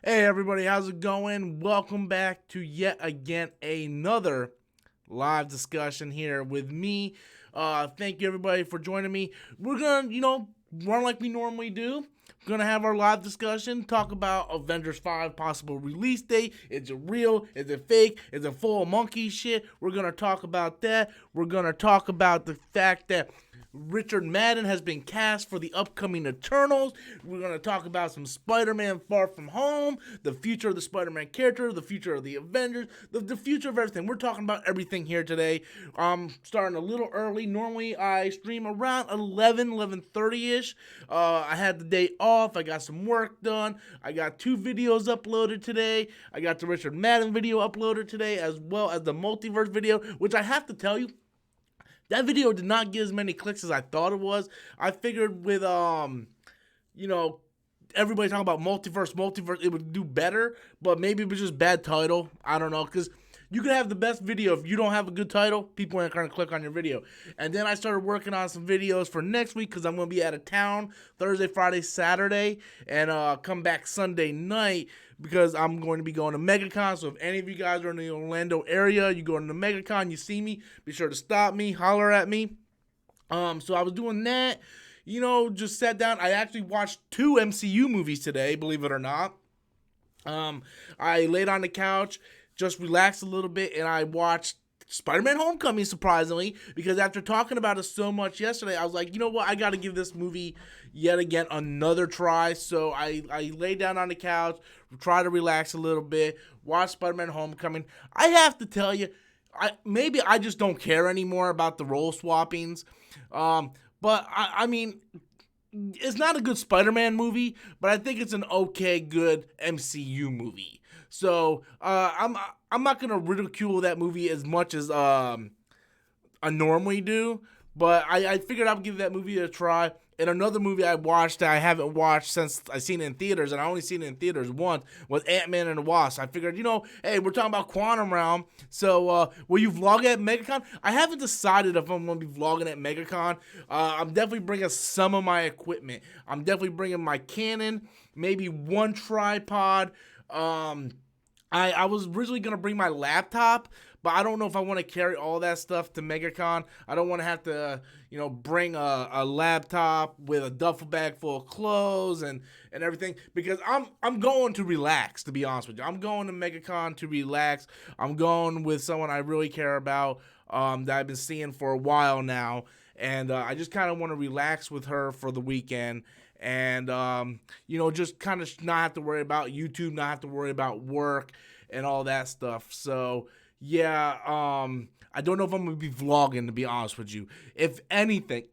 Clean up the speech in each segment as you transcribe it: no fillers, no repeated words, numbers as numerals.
Hey everybody, how's it going? Welcome back to yet again another live discussion here with me. Thank you everybody for joining me. We're gonna, run like we normally do. We're gonna have our live discussion, talk about Avengers 5 possible release date. Is it real? Is it fake? Is it full of monkey shit? We're gonna talk about that. We're gonna talk about the fact that Richard Madden has been cast for the upcoming Eternals. We're going to talk about some Spider-Man Far From Home, the future of the Spider-Man character, the future of the Avengers, the future of everything. We're talking about everything here today. Starting a little early. Normally, I stream around 11:30-ish. I had the day off. I got some work done. I got 2 videos uploaded today. I got the Richard Madden video uploaded today, as well as the multiverse video, which I have to tell you, that video did not get as many clicks as I thought it was. I figured with everybody talking about multiverse, it would do better, but maybe it was just bad title. I don't know, because you could have the best video. If you don't have a good title, people aren't going to click on your video. And then I started working on some videos for next week because I'm going to be out of town Thursday, Friday, Saturday, and come back Sunday night because I'm going to be going to Megacon. So if any of you guys are in the Orlando area, you go to the Megacon, you see me, be sure to stop me, holler at me. So I was doing that, just sat down. I actually watched 2 MCU movies today, believe it or not. I laid on the couch, just relaxed a little bit, and I watched Spider-Man Homecoming, surprisingly, because after talking about it so much yesterday, I was like, you know what, I got to give this movie yet again another try. So I laid down on the couch, try to relax a little bit, watch Spider-Man Homecoming. I have to tell you, maybe I just don't care anymore about the role swappings. But I mean, it's not a good Spider-Man movie, but I think it's an okay, good MCU movie. So I'm not gonna ridicule that movie as much as I normally do, but I figured I'd give that movie a try. And another movie I watched that I haven't watched since I seen it in theaters, and I only seen it in theaters once, was Ant-Man and the Wasp. I figured, hey, we're talking about Quantum Realm, so will you vlog at Megacon? I haven't decided if I'm going to be vlogging at Megacon. I'm definitely bringing some of my equipment. I'm definitely bringing my Canon, maybe one tripod. I was originally going to bring my laptop, but I don't know if I want to carry all that stuff to MegaCon. I don't want to have to, bring a laptop with a duffel bag full of clothes and everything, because I'm going to relax, to be honest with you. I'm going to MegaCon to relax. I'm going with someone I really care about, that I've been seeing for a while now, and I just kind of want to relax with her for the weekend. And just kind of not have to worry about YouTube, not have to worry about work and all that stuff. So yeah, I don't know if I'm gonna be vlogging, to be honest with you. If anything,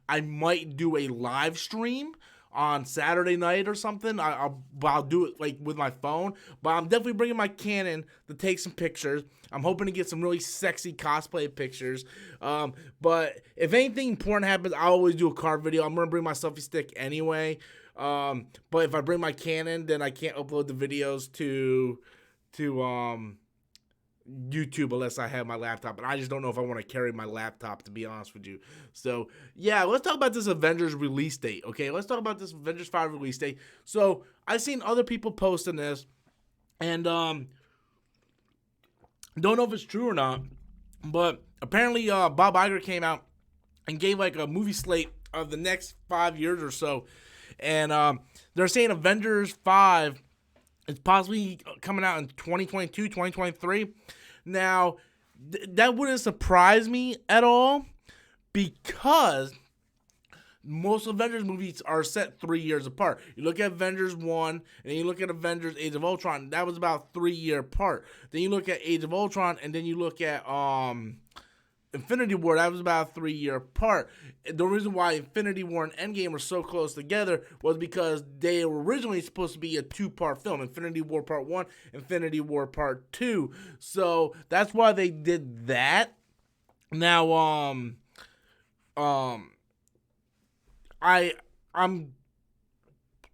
I might do a live stream on Saturday night or something. I'll do it like with my phone, but I'm definitely bringing my Canon to take some pictures. I'm hoping to get some really sexy cosplay pictures. But if anything important happens, I always do a card video. I'm gonna bring my selfie stick anyway. But if I bring my Canon, then I can't upload the videos to YouTube unless I have my laptop, and I just don't know if I want to carry my laptop, to be honest with you. So yeah, let's talk about this Avengers release date. Okay, let's talk about this Avengers 5 release date. So I've seen other people posting this, and don't know if it's true or not, but apparently Bob Iger came out and gave like a movie slate of the next 5 years or so, and they're saying Avengers 5 is possibly coming out in 2022, 2023. Now, that wouldn't surprise me at all, because most Avengers movies are set 3 years apart. You look at Avengers 1, and then you look at Avengers Age of Ultron. That was about 3 year apart. Then you look at Age of Ultron, and then you look at Infinity War. That was about 3 year apart. The reason why Infinity War and Endgame were so close together was because they were originally supposed to be a 2-part film. Infinity War Part 1, Infinity War Part 2. So that's why they did that. Now, I'm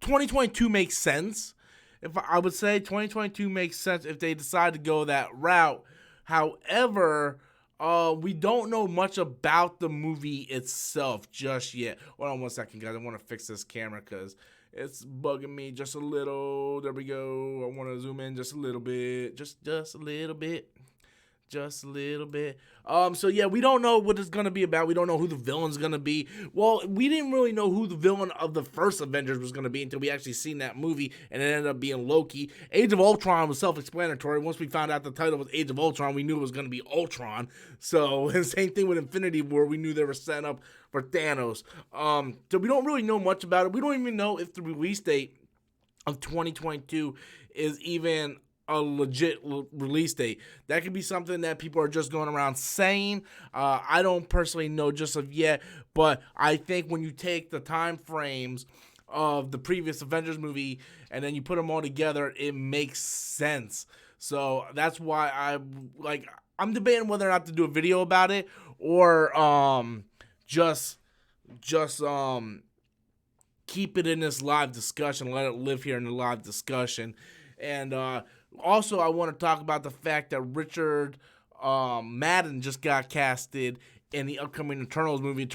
2022 makes sense. If I would say 2022 makes sense if they decide to go that route. However, we don't know much about the movie itself just yet. Hold on one second, guys. I want to fix this camera because It's bugging me just a little. There we go. I want to zoom in just a little bit. Just a little bit. Just a little bit. So yeah, we don't know what it's gonna be about. We don't know who the villain's gonna be. Well, we didn't really know who the villain of the first Avengers was gonna be until we actually seen that movie, and it ended up being Loki. Age of Ultron was self-explanatory. Once we found out the title was Age of Ultron, we knew it was gonna be Ultron. So, and same thing with Infinity War. We knew they were setting up for Thanos. So we don't really know much about it. We don't even know if the release date of 2022 is even a legit release date. That could be something that people are just going around saying. I don't personally know just of yet, but I think when you take the time frames of the previous Avengers movie and then you put them all together, it makes sense. So that's why I'm debating whether or not to do a video about it or just keep it in this live discussion, let it live here in the live discussion. And also, I want to talk about the fact that Richard Madden just got casted in the upcoming Eternals movie.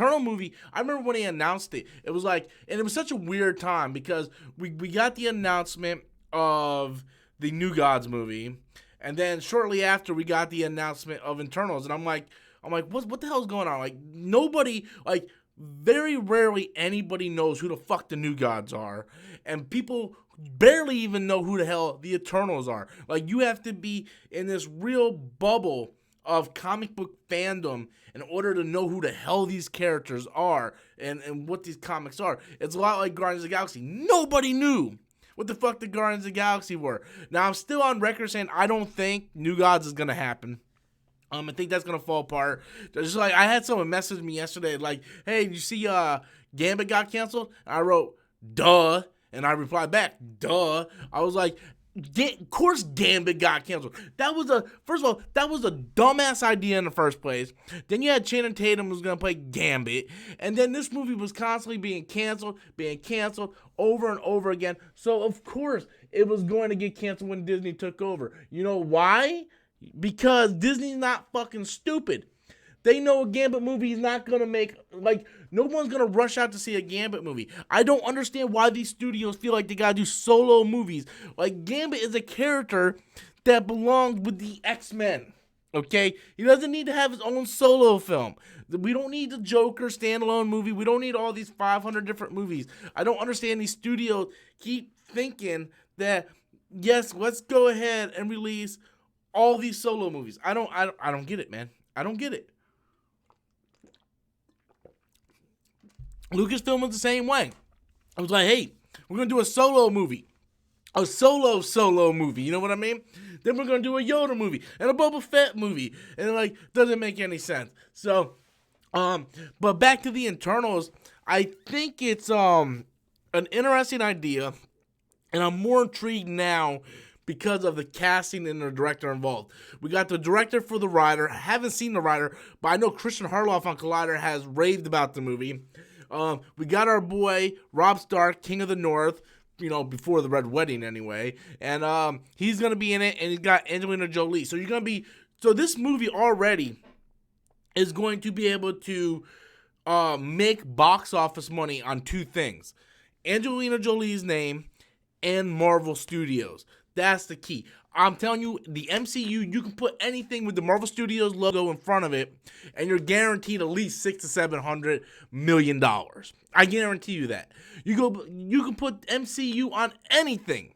I remember when he announced it. It was like, and it was such a weird time because we got the announcement of the New Gods movie, and then shortly after we got the announcement of Eternals, and I'm like, what the hell's going on? Like nobody, like very rarely anybody knows who the fuck the New Gods are, and people barely even know who the hell the Eternals are. Like, you have to be in this real bubble of comic book fandom in order to know who the hell these characters are and what these comics are. It's a lot like Guardians of the Galaxy. Nobody knew what the fuck the Guardians of the Galaxy were. Now, I'm still on record saying I don't think New Gods is going to happen. I think that's going to fall apart. Just like, I had someone message me yesterday, like, hey, did you see Gambit got canceled? And I wrote, duh. And I replied back, duh. I was like, of course Gambit got canceled. First of all, that was a dumbass idea in the first place. Then you had Channing Tatum who was going to play Gambit. And then this movie was constantly being canceled over and over again. So, of course, it was going to get canceled when Disney took over. You know why? Because Disney's not fucking stupid. They know a Gambit movie is not going to make, like, no one's going to rush out to see a Gambit movie. I don't understand why these studios feel like they got to do solo movies. Like, Gambit is a character that belongs with the X-Men, okay? He doesn't need to have his own solo film. We don't need the Joker standalone movie. We don't need all these 500 different movies. I don't understand these studios keep thinking that, yes, let's go ahead and release all these solo movies. I don't get it, man. I don't get it. Lucasfilm was the same way. I was like, hey, we're going to do a solo movie. A solo movie. You know what I mean? Then we're going to do a Yoda movie and a Boba Fett movie. And it, like, doesn't make any sense. So, but back to the Eternals, I think it's an interesting idea. And I'm more intrigued now because of the casting and the director involved. We got the director for The Rider. I haven't seen The Rider, but I know Christian Harloff on Collider has raved about the movie. We got our boy Rob Stark, King of the North, you know, before the Red Wedding anyway. And he's going to be in it, and he's got Angelina Jolie. So this movie already is going to be able to make box office money on two things. Angelina Jolie's name and Marvel Studios. That's the key. I'm telling you, the MCU, you can put anything with the Marvel Studios logo in front of it, and you're guaranteed at least $600 to $700 million. I guarantee you that. You can put MCU on anything,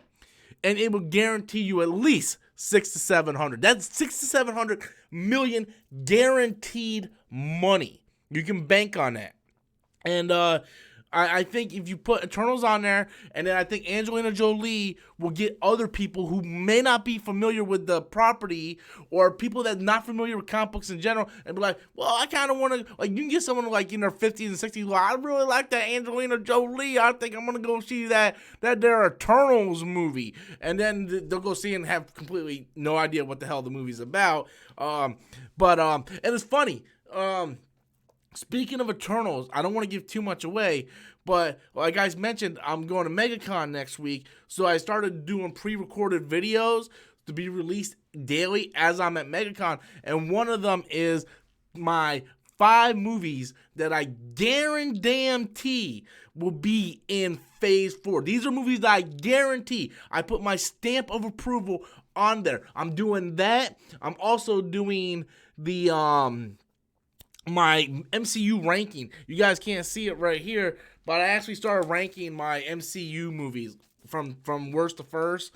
and it will guarantee you at least $600 to $700. That's $600 to $700 million guaranteed money. You can bank on that. And I think if you put Eternals on there, and then I think Angelina Jolie will get other people who may not be familiar with the property, or people that are not familiar with comic books in general, and be like, well, I kind of want to, like, you can get someone like in their 50s and 60s, well, I really like that Angelina Jolie, I think I'm going to go see that their Eternals movie, and then they'll go see it and have completely no idea what the hell the movie's about, and it's funny, speaking of Eternals, I don't want to give too much away, but like I mentioned, I'm going to Megacon next week, so I started doing pre-recorded videos to be released daily as I'm at Megacon, and one of them is my 5 movies that I guarantee will be in Phase 4. These are movies that I guarantee. I put my stamp of approval on there. I'm doing that. I'm also doing the my MCU ranking. You guys can't see it right here, but I actually started ranking my MCU movies from worst to first.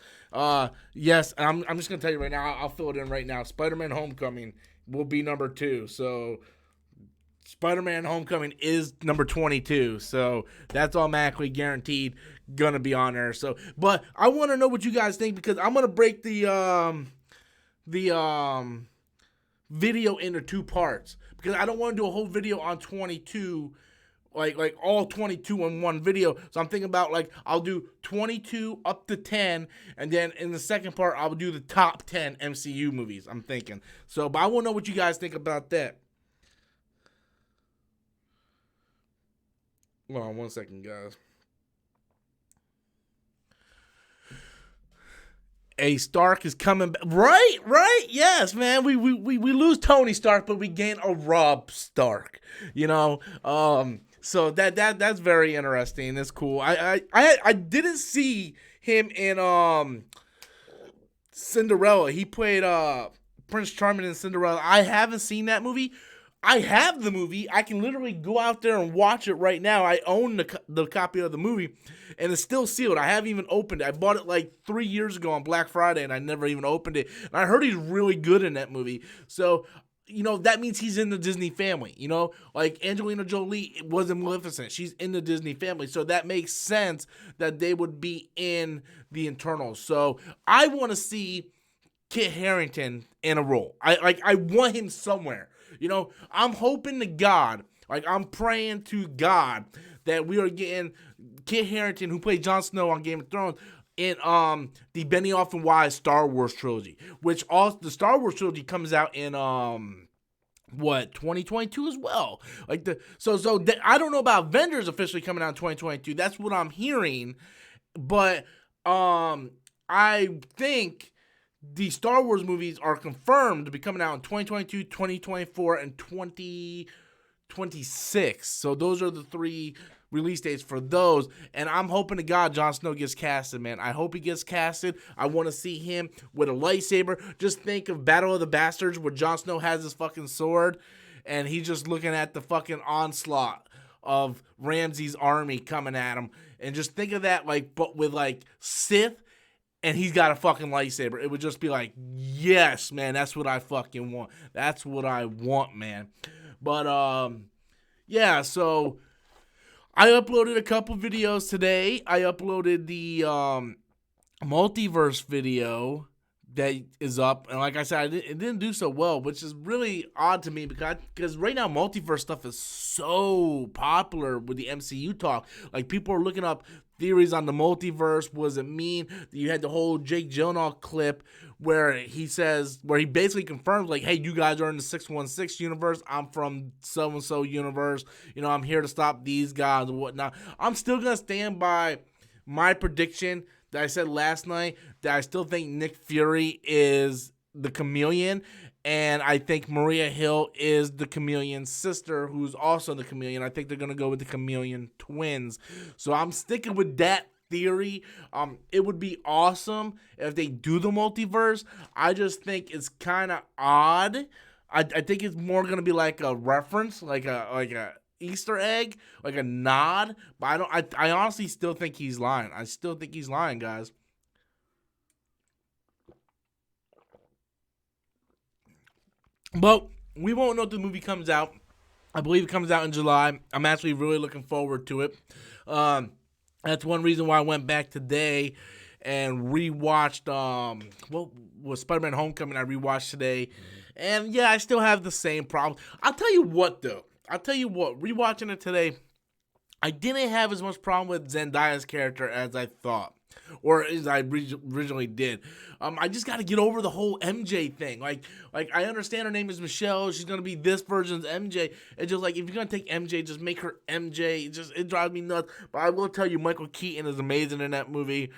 Yes, I'm just gonna tell you right now. I'll fill it in right now. Spider-Man: Homecoming will be number 2. So Spider-Man: Homecoming is number 22. So that's automatically guaranteed gonna be on there. So, but I want to know what you guys think, because I'm gonna break the video into 2 parts, because I don't want to do a whole video on 22, like all 22 in one video. So I'm thinking about, like, I'll do 22 up to 10, and then in the second part I'll do the top 10 MCU movies, I'm thinking. So, but I want to know what you guys think about that. Hold on 1 second, guys. A Stark is coming back. Right? Yes, man. We lose Tony Stark, but we gain a Rob Stark. You know? So that's very interesting. It's cool. I didn't see him in Cinderella. He played Prince Charming in Cinderella. I haven't seen that movie. I have the movie. I can literally go out there and watch it right now. I own the copy of the movie, and it's still sealed. I haven't even opened it. I bought it like 3 years ago on Black Friday, and I never even opened it. And I heard he's really good in that movie. So, you know, that means he's in the Disney family. You know, like Angelina Jolie was in Maleficent. She's in the Disney family. So that makes sense that they would be in the Eternals. So I want to see Kit Harington in a role. I want him somewhere. You know, I'm hoping to God, like I'm praying to God that we are getting Kit Harington, who played Jon Snow on Game of Thrones, in the Benioff and Weiss Star Wars trilogy, which also the Star Wars trilogy comes out in 2022 as well. Like I don't know about Avengers officially coming out in 2022. That's what I'm hearing, but I think the Star Wars movies are confirmed to be coming out in 2022, 2024, and 2026. So those are the 3 release dates for those. And I'm hoping to God Jon Snow gets casted, man. I hope he gets casted. I want to see him with a lightsaber. Just think of Battle of the Bastards, where Jon Snow has his fucking sword, and he's just looking at the fucking onslaught of Ramsay's army coming at him. And just think of that, like, but with like Sith, and he's got a fucking lightsaber. It would just be like, yes, man, that's what I fucking want. That's what I want, man. But, yeah, so I uploaded a couple videos today. I uploaded the multiverse video that is up. And like I said, it didn't do so well, which is really odd to me, because right now multiverse stuff is so popular with the MCU talk. Like, people are looking up theories on the multiverse. What does it mean? You had the whole Jake Gyllenhaal clip where he basically confirms, like, hey, you guys are in the 616 universe. I'm from so-and-so universe. You know, I'm here to stop these guys and whatnot. I'm still going to stand by my prediction that I said last night, that I still think Nick Fury is the Chameleon, and I think Maria Hill is the Chameleon's sister, who's also the Chameleon. I think they're going to go with the Chameleon twins. So I'm sticking with that theory. It would be awesome if they do the multiverse. I just think it's kind of odd. I think it's more going to be like a reference, like a Easter egg, like a nod. But I honestly still think he's lying. I still think he's lying, guys. But we won't know if the movie comes out. I believe it comes out in July. I'm actually really looking forward to it. That's one reason why I went back today and rewatched what was Spider-Man: Homecoming. I rewatched today, and yeah, I still have the same problem. I'll tell you what, though. Rewatching it today, I didn't have as much problem with Zendaya's character as I thought, or as I originally did. I just got to get over the whole MJ thing. Like I understand her name is Michelle. She's gonna be this version's MJ. It's just like, if you're gonna take MJ, just make her MJ. It drives me nuts. But I will tell you, Michael Keaton is amazing in that movie.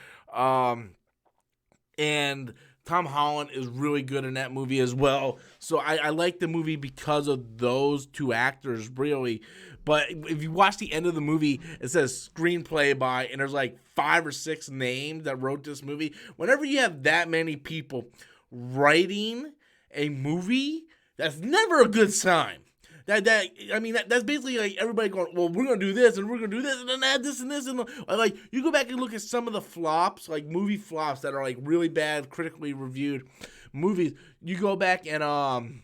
And Tom Holland is really good in that movie as well. So I like the movie because of those two actors, really. But if you watch the end of the movie, it says screenplay by, and there's like 5 or 6 names that wrote this movie. Whenever you have that many people writing a movie, that's never a good sign. That's basically like everybody going, well, we're gonna do this and we're gonna do this and then add this and this, and like you go back and look at some of the flops, like movie flops that are like really bad, critically reviewed movies. You go back and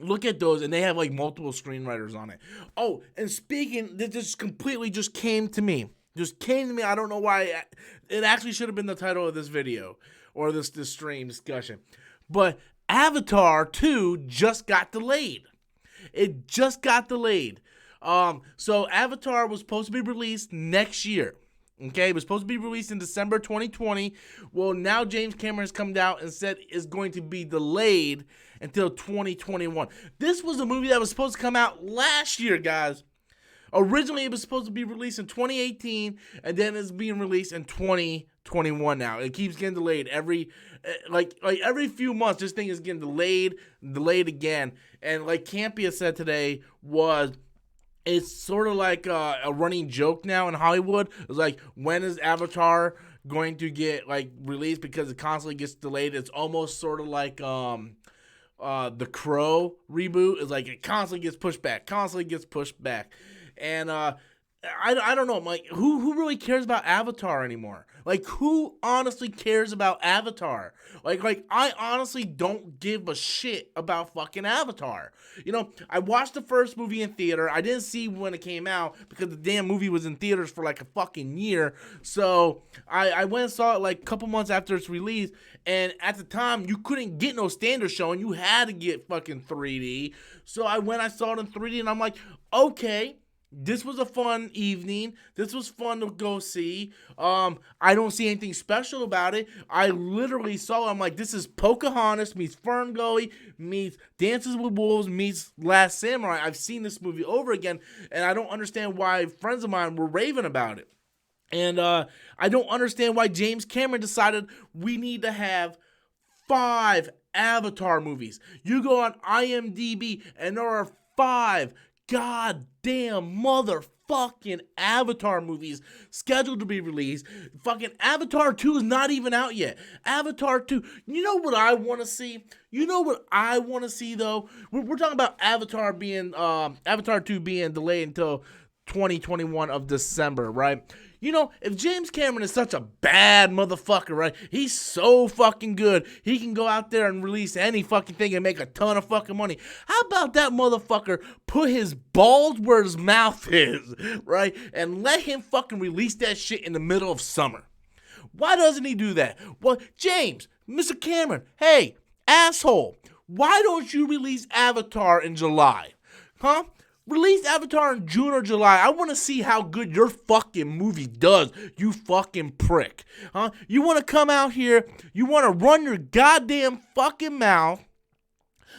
look at those, and they have like multiple screenwriters on it. Oh, and speaking, this just completely just came to me. I don't know why. It actually should have been the title of this video or this stream discussion, but Avatar 2 just got delayed. It just got delayed. So Avatar was supposed to be released next year. Okay, it was supposed to be released in December 2020. Well, now James Cameron has come out and said it's going to be delayed until 2021. This was a movie that was supposed to come out last year, guys. Originally, it was supposed to be released in 2018, and then it's being released in 2021 now. It keeps getting delayed every few months. This thing is getting delayed again. And like Campia said today, it's sort of like a running joke now in Hollywood. It's like, when is Avatar going to get like released, because it constantly gets delayed. It's almost sort of like the Crow reboot. Is like it constantly gets pushed back. And I don't know, like who really cares about Avatar anymore? Like, who honestly cares about Avatar? Like I honestly don't give a shit about fucking Avatar. You know, I watched the first movie in theater. I didn't see when it came out because the damn movie was in theaters for like a fucking year. So I went and saw it like a couple months after its release. And at the time, you couldn't get no standard showing. You had to get fucking 3D. So I saw it in 3D, and I'm like, okay. This was a fun evening. This was fun to go see. I don't see anything special about it. I literally saw it. I'm like, this is Pocahontas meets Ferngully meets Dances with Wolves meets Last Samurai. I've seen this movie over again, and I don't understand why friends of mine were raving about it. And I don't understand why James Cameron decided we need to have 5 Avatar movies. You go on IMDb, and there are 5 goddamn motherfucking Avatar movies scheduled to be released. Fucking Avatar 2 is not even out yet. Avatar 2, you know what I want to see? Though? We're talking about Avatar 2 being delayed until 2021 of December, right? You know, if James Cameron is such a bad motherfucker, right? He's so fucking good. He can go out there and release any fucking thing and make a ton of fucking money. How about that motherfucker put his balls where his mouth is, right? And let him fucking release that shit in the middle of summer. Why doesn't he do that? Well, James, Mr. Cameron, hey, asshole, why don't you release Avatar in July? Huh? Release Avatar in June or July. I want to see how good your fucking movie does, you fucking prick. Huh? You want to come out here, you want to run your goddamn fucking mouth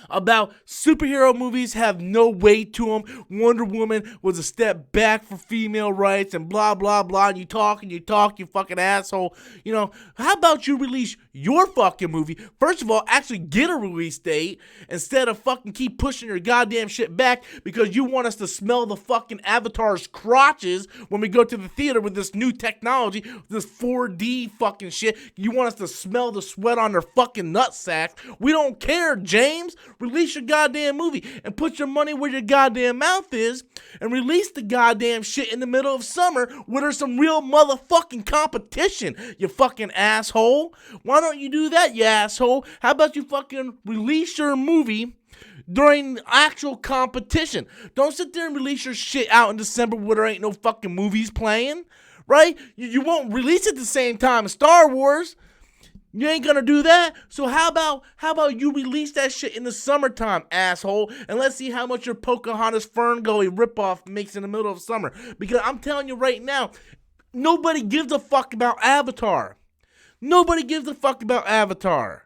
about superhero movies have no weight to them. Wonder Woman was a step back for female rights and blah, blah, blah. And you talk, you fucking asshole. You know, how about you release your fucking movie? First of all, actually get a release date instead of fucking keep pushing your goddamn shit back because you want us to smell the fucking Avatar's crotches when we go to the theater with this new technology, this 4D fucking shit. You want us to smell the sweat on their fucking nutsacks. We don't care, James. Release your goddamn movie and put your money where your goddamn mouth is and release the goddamn shit in the middle of summer where there's some real motherfucking competition, you fucking asshole. Why don't you do that, you asshole? How about you fucking release your movie during actual competition? Don't sit there and release your shit out in December where there ain't no fucking movies playing, right? You won't release it at the same time as Star Wars. You ain't gonna do that. So how about you release that shit in the summertime, asshole, and let's see how much your Pocahontas Ferngully ripoff makes in the middle of summer. Because I'm telling you right now, nobody gives a fuck about Avatar. Nobody gives a fuck about Avatar.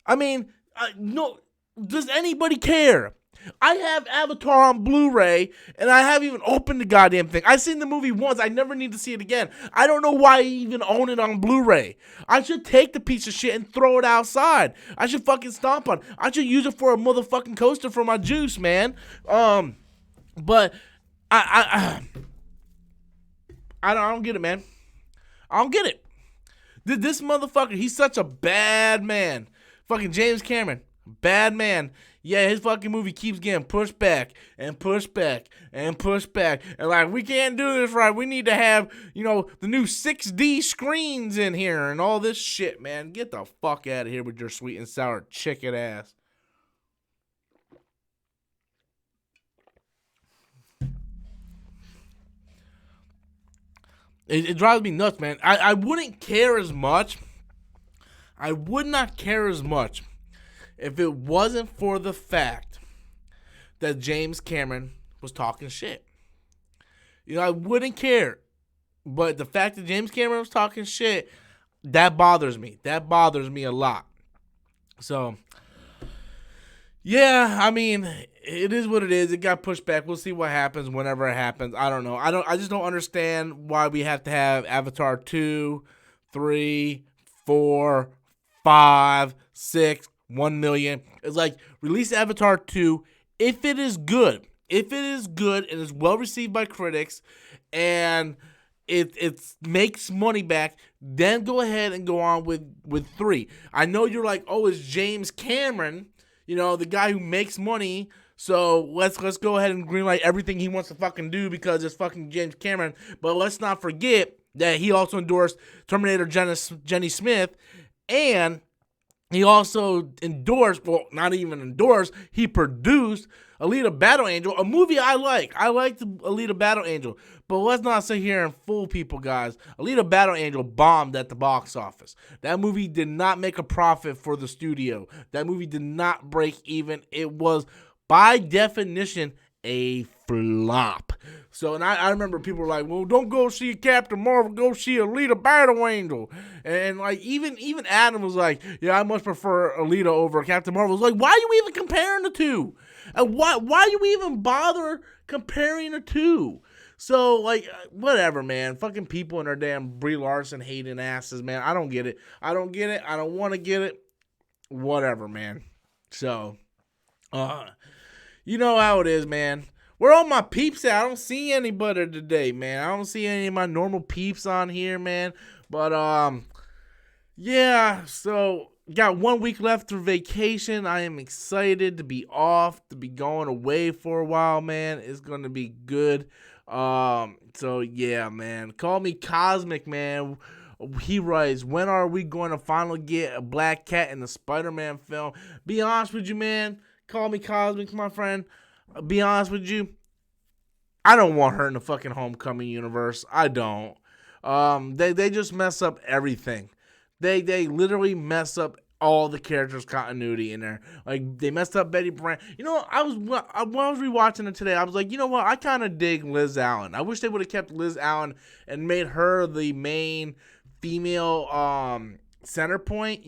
I mean, no. Does anybody care? I have Avatar on Blu-ray, and I haven't even opened the goddamn thing. I've seen the movie once. I never need to see it again. I don't know why I even own it on Blu-ray. I should take the piece of shit and throw it outside. I should fucking stomp on it. I should use it for a motherfucking coaster for my juice, man. But I don't get it, man. I don't get it. This motherfucker, he's such a bad man. Fucking James Cameron, bad man. Yeah, his fucking movie keeps getting pushed back and pushed back and pushed back. And like, we can't do this right. We need to have, the new 6D screens in here and all this shit, man. Get the fuck out of here with your sweet and sour chicken ass. It drives me nuts, man. I wouldn't care as much. I would not care as much if it wasn't for the fact that James Cameron was talking shit. I wouldn't care. But the fact that James Cameron was talking shit, that bothers me. That bothers me a lot. So, yeah, I mean, it is what it is. It got pushed back. We'll see what happens whenever it happens. I don't know. I just don't understand why we have to have Avatar 2, 3, 4, 5, 6, 1 million. It's like, release Avatar 2 if it is good. If it is good and is well received by critics and it makes money back, then go ahead and go on with 3. I know you're like, oh, it's James Cameron, the guy who makes money. So let's go ahead and greenlight everything he wants to fucking do because it's fucking James Cameron. But let's not forget that he also endorsed Terminator Jenny Smith, and he also endorsed, well, not even endorsed, he produced Alita Battle Angel, a movie I like. I like the Alita Battle Angel. But let's not sit here and fool people, guys. Alita Battle Angel bombed at the box office. That movie did not make a profit for the studio. That movie did not break even. It was, by definition, a flop. So, and I remember people were like, well, don't go see Captain Marvel, go see Alita Battle Angel. And like, even Adam was like, yeah, I much prefer Alita over Captain Marvel. It's like, why are you even comparing the two? And why do you even bother comparing the two? So, like, whatever, man. Fucking people and their damn Brie Larson hating asses, man. I don't get it. I don't want to get it. Whatever, man. So, you know how it is, man. Where all my peeps at? I don't see anybody today, man. I don't see any of my normal peeps on here, man. But, yeah, so got 1 week left through vacation. I am excited to be off, to be going away for a while, man. It's going to be good. So, yeah, man. Call me Cosmic, man. He writes, when are we going to finally get a Black Cat in the Spider-Man film? Be honest with you, man. Call me Cosmic, my friend. Be honest with you, I don't want her in the fucking Homecoming universe. I don't. They just mess up everything. They literally mess up all the characters' continuity in there. Like, they messed up Betty Brant. When I was rewatching it today, I was like, you know what? I kind of dig Liz Allen. I wish they would have kept Liz Allen and made her the main female center point,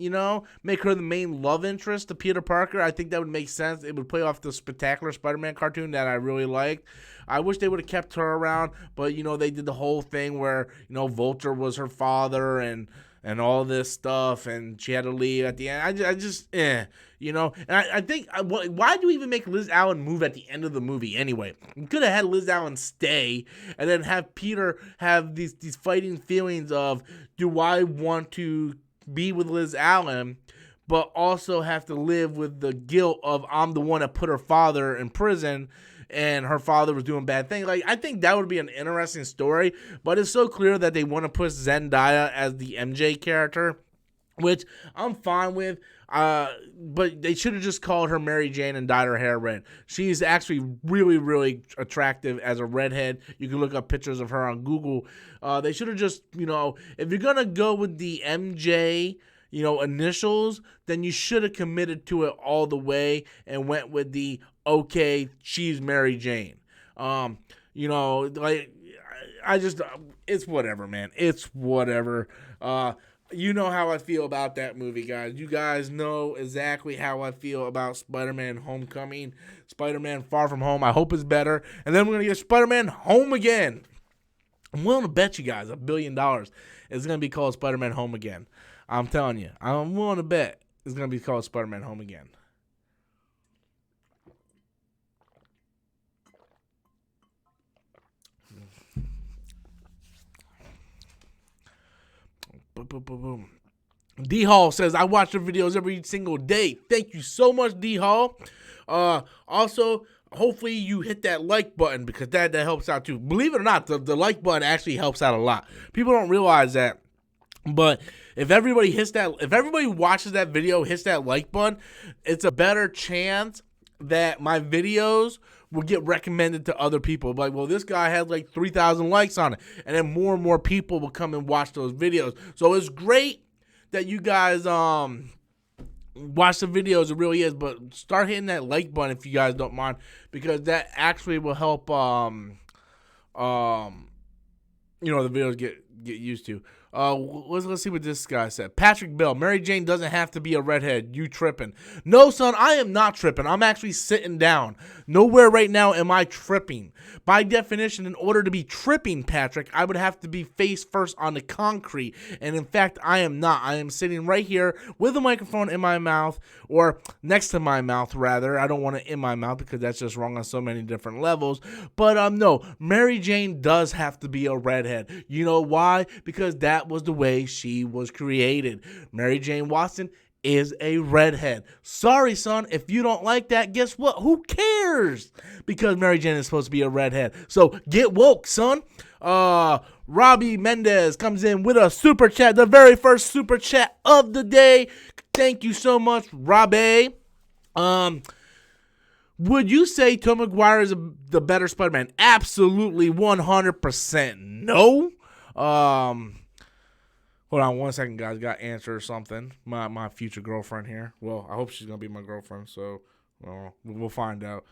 make her the main love interest to Peter Parker. I think that would make sense. It would play off the Spectacular Spider-Man cartoon that I really liked. I wish they would have kept her around, but they did the whole thing where Vulture was her father and all this stuff, and she had to leave at the end. And I think, why do you even make Liz Allen move at the end of the movie anyway? You could have had Liz Allen stay and then have Peter have these fighting feelings of, do I want to be with Liz Allen, but also have to live with the guilt of, I'm the one that put her father in prison and her father was doing bad things. Like, I think that would be an interesting story, but it's so clear that they want to push Zendaya as the MJ character, which I'm fine with. But they should have just called her Mary Jane and dyed her hair red. She's actually really, really attractive as a redhead. You can look up pictures of her on Google. They should have just, if you're going to go with the MJ, initials, then you should have committed to it all the way and went with the, okay, she's Mary Jane. It's whatever, man. It's whatever. You know how I feel about that movie, guys. You guys know exactly how I feel about Spider-Man Homecoming, Spider-Man Far From Home. I hope it's better. And then we're going to get Spider-Man Home Again. I'm willing to bet you guys $1 billion it's going to be called Spider-Man Home Again. I'm telling you. I'm willing to bet it's going to be called Spider-Man Home Again. Boom, boom, boom, boom. D Hall says, I watch your videos every single day. Thank you so much, D Hall. Also, hopefully you hit that like button because that helps out too. Believe it or not, the like button actually helps out a lot. People don't realize that. But if everybody watches that video, hits that like button, it's a better chance that my videos will get recommended to other people. Like, well, this guy had like 3,000 likes on it. And then more and more people will come and watch those videos. So it's great that you guys watch the videos. It really is. But start hitting that like button if you guys don't mind. Because that actually will help the videos get used to. Let's see what this guy said. Patrick Bell, Mary Jane doesn't have to be a redhead. You tripping? No, son, I am not tripping. I'm actually sitting down. Nowhere right now am I tripping. By definition, in order to be tripping, Patrick, I would have to be face first on the concrete. And in fact, I am not. I am sitting right here with a microphone in my mouth, or next to my mouth, rather. I don't want it in my mouth because that's just wrong on so many different levels. But no, Mary Jane does have to be a redhead. You know why? Because that was the way she was created. Mary Jane Watson is a redhead. Sorry, son, if you don't like that, guess what? Who cares? Because Mary Jane is supposed to be a redhead. So get woke, son. Robbie Mendez comes in with a super chat, the very first super chat of the day. Thank you so much, Robbie. Would you say Tobey Maguire is the better Spider-Man? Absolutely, 100% no. Hold on 1 second, guys. Got to answer something. My future girlfriend here. Well, I hope she's going to be my girlfriend, so we'll find out.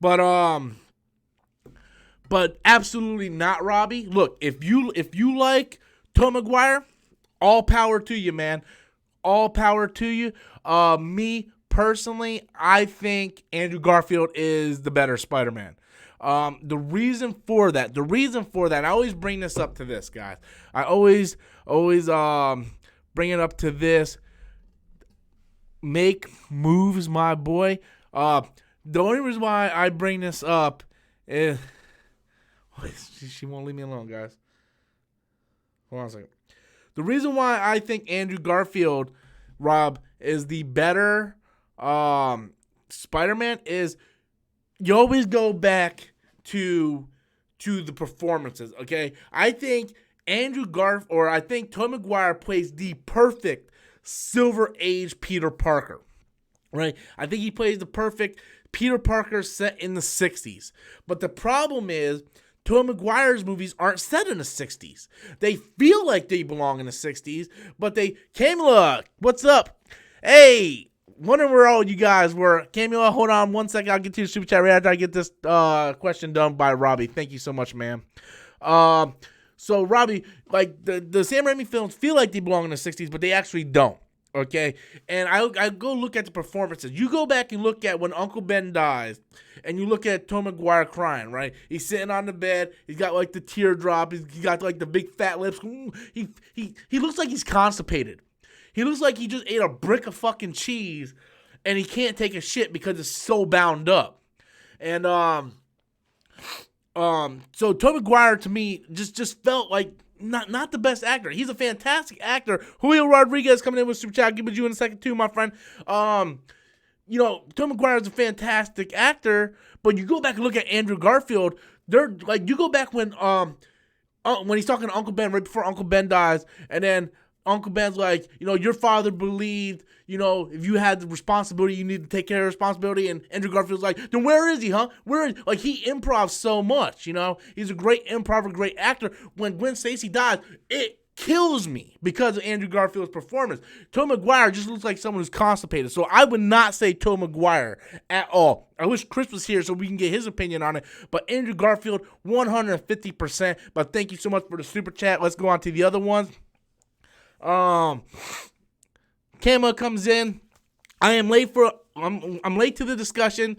But absolutely not, Robbie. Look, if you like Tobey Maguire, all power to you, man. All power to you. Me personally, I think Andrew Garfield is the better Spider-Man. The reason for that, I always bring this up to this, guys. I always bring it up to this. Make moves, my boy. The only reason why I bring this up is she won't leave me alone, guys. Hold on a second. The reason why I think Andrew Garfield, Rob, is the better Spider-Man is you always go back to the performances, okay? I think I think Tobey Maguire plays the perfect Silver Age Peter Parker, right? I think he plays the perfect Peter Parker set in the 60s. But the problem is Tobey Maguire's movies aren't set in the 60s. They feel like they belong in the 60s, but Camila, what's up? Hey, wondering where all you guys were. Camila, hold on 1 second. I'll get to the super chat right after I get this question done by Robbie. Thank you so much, man. So, Robbie, like the Sam Raimi films feel like they belong in the 60s, but they actually don't. Okay, and I go look at the performances. You go back and look at when Uncle Ben dies, and you look at Tobey Maguire crying, right? He's sitting on the bed. He's got like the teardrop. He's got like the big fat lips. He looks like he's constipated. He looks like he just ate a brick of fucking cheese, and he can't take a shit because it's so bound up. And so Tobey Maguire to me just felt like not the best actor. He's a fantastic actor. Julio Rodriguez coming in with super chat. I'll give it to you in a second too, my friend. Tobey Maguire is a fantastic actor, but you go back and look at Andrew Garfield. They're like you go back when he's talking to Uncle Ben right before Uncle Ben dies, and then Uncle Ben's like, your father believed, if you had the responsibility, you need to take care of responsibility. And Andrew Garfield's like, then where is he, huh? Like, he improvs so much, He's a great improver, great actor. When Gwen Stacy dies, it kills me because of Andrew Garfield's performance. Tobey Maguire just looks like someone who's constipated. So I would not say Tobey Maguire at all. I wish Chris was here so we can get his opinion on it. But Andrew Garfield, 150%. But thank you so much for the super chat. Let's go on to the other ones. Kama comes in. I'm late to the discussion.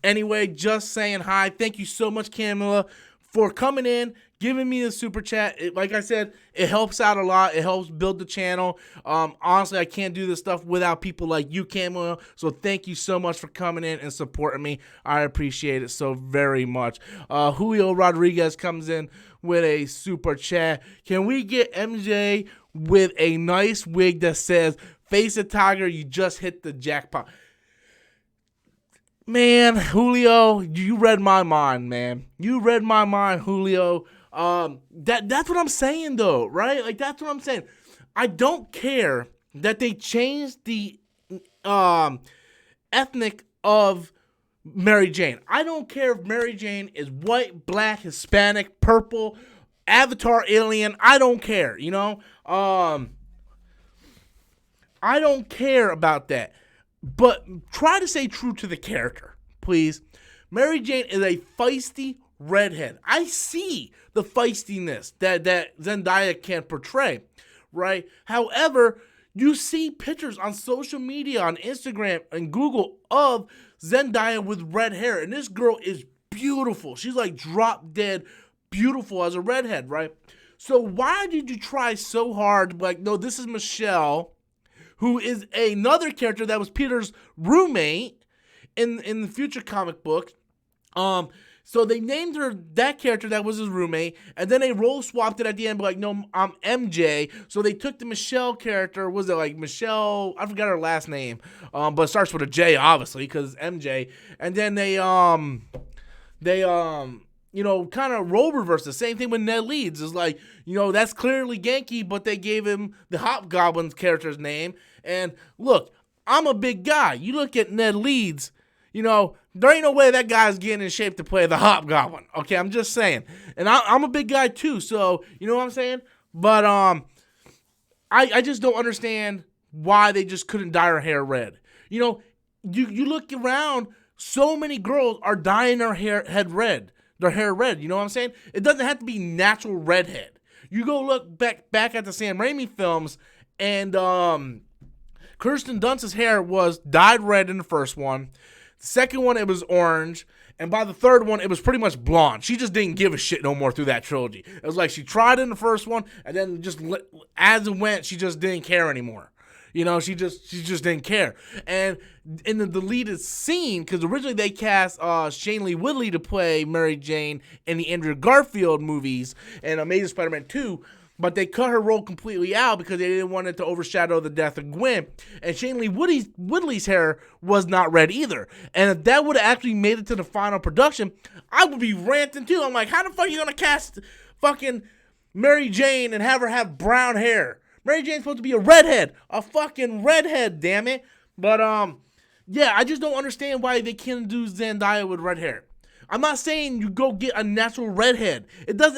Anyway, just saying hi. Thank you so much, Kamala, for coming in, giving me the super chat. Like I said, it helps out a lot. It helps build the channel. Honestly, I can't do this stuff without people like you, Kamala. So thank you so much for coming in and supporting me. I appreciate it so very much. Julio Rodriguez comes in with a super chat. Can we get MJ with a nice wig that says, "Face a tiger, you just hit the jackpot"? Man, Julio, you read my mind, man. You read my mind, Julio. That's what I'm saying, though, right? Like, that's what I'm saying. I don't care that they changed the ethnic of Mary Jane. I don't care if Mary Jane is white, black, Hispanic, purple, Avatar, alien. I don't care, you know? I don't care about that. But try to stay true to the character, please. Mary Jane is a feisty redhead. I see the feistiness that Zendaya can portray, right? However, you see pictures on social media, on Instagram and Google of Zendaya with red hair. And this girl is beautiful. She's like drop dead beautiful as a redhead, right? So why did you try so hard to be like, no, this is Michelle, who is another character that was Peter's roommate in the future comic book. So they named her that character that was his roommate, and then they role swapped it at the end, like, no, I'm MJ. So they took the Michelle character, was it like Michelle? I forgot her last name, but it starts with a J, obviously, because it's MJ. And then they you know, kind of role reverse. The same thing with Ned Leeds. It's like, you know, that's clearly Genki, but they gave him the Hobgoblin's character's name. And look, I'm a big guy. You look at Ned Leeds, you know, there ain't no way that guy's getting in shape to play the Hobgoblin. Okay, I'm just saying. And I'm a big guy too, so you know what I'm saying? But I just don't understand why they just couldn't dye her hair red. You know, you look around, so many girls are dyeing their hair red. Their hair red, you know what I'm saying? It doesn't have to be natural redhead. You go look back at the Sam Raimi films, and Kirsten Dunst's hair was dyed red in the first one. The second one, it was orange. And by the third one, it was pretty much blonde. She just didn't give a shit no more through that trilogy. It was like she tried in the first one, and then just as it went, she just didn't care anymore. You know, she just didn't care. And in the deleted scene, because originally they cast Shailene Woodley to play Mary Jane in the Andrew Garfield movies and Amazing Spider-Man 2, but they cut her role completely out because they didn't want it to overshadow the death of Gwen. And Shailene Woodley's hair was not red either. And if that would have actually made it to the final production, I would be ranting too. I'm like, how the fuck are you going to cast fucking Mary Jane and have her have brown hair? Mary Jane's supposed to be a redhead. A fucking redhead, damn it. But, yeah, I just don't understand why they can't do Zendaya with red hair. I'm not saying you go get a natural redhead.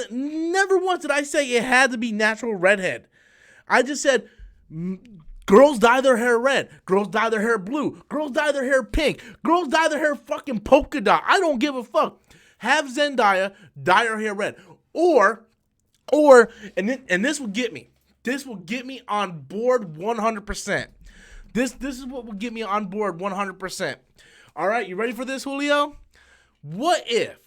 Never once did I say it had to be natural redhead. I just said girls dye their hair red. Girls dye their hair blue. Girls dye their hair pink. Girls dye their hair fucking polka dot. I don't give a fuck. Have Zendaya dye her hair red. Or, and this will get me. This will get me on board 100%. This is what will get me on board 100%. All right, you ready for this, Julio? What if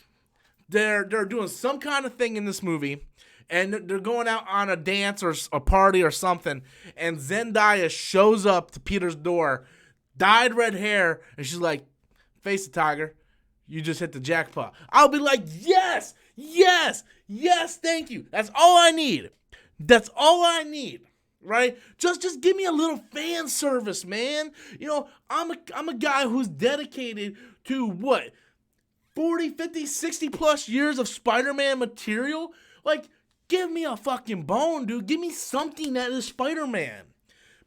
they're doing some kind of thing in this movie, and they're going out on a dance or a party or something, and Zendaya shows up to Peter's door, dyed red hair, and she's like, "Face the tiger, you just hit the jackpot." I'll be like, yes, thank you. That's all I need. That's all I need, right? Just give me a little fan service, man. You know, I'm a guy who's dedicated to what? 40, 50, 60 plus years of Spider-Man material? Like, give me a fucking bone, dude. Give me something that is Spider-Man.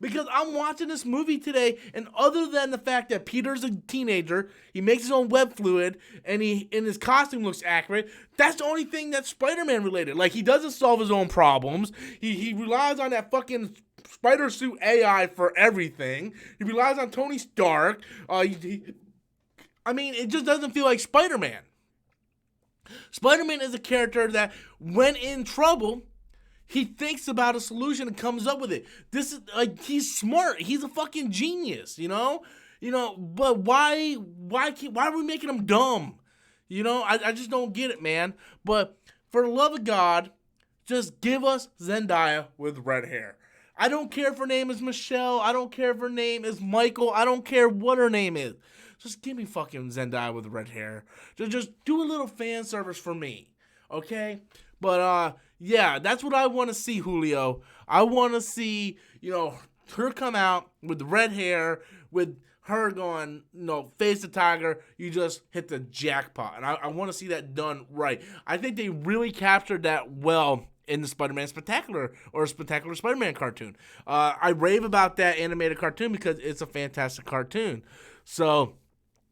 Because I'm watching this movie today, and other than the fact that Peter's a teenager, he makes his own web fluid, and his costume looks accurate, that's the only thing that's Spider-Man related. Like, he doesn't solve his own problems. He relies on that fucking spider suit AI for everything. He relies on Tony Stark. I mean, it just doesn't feel like Spider-Man. Spider-Man is a character that, when in trouble, he thinks about a solution and comes up with it. This is like, he's smart. He's a fucking genius, you know. But why are we making him dumb? I just don't get it, man. But for the love of God, just give us Zendaya with red hair. I don't care if her name is Michelle. I don't care if her name is Michael. I don't care what her name is. Just give me fucking Zendaya with red hair. Just do a little fan service for me, okay? But yeah, that's what I want to see, Julio. I want to see, her come out with the red hair, with her going, face the tiger. You just hit the jackpot, and I want to see that done right. I think they really captured that well in the Spider-Man Spectacular or Spectacular Spider-Man cartoon. I rave about that animated cartoon because it's a fantastic cartoon. So,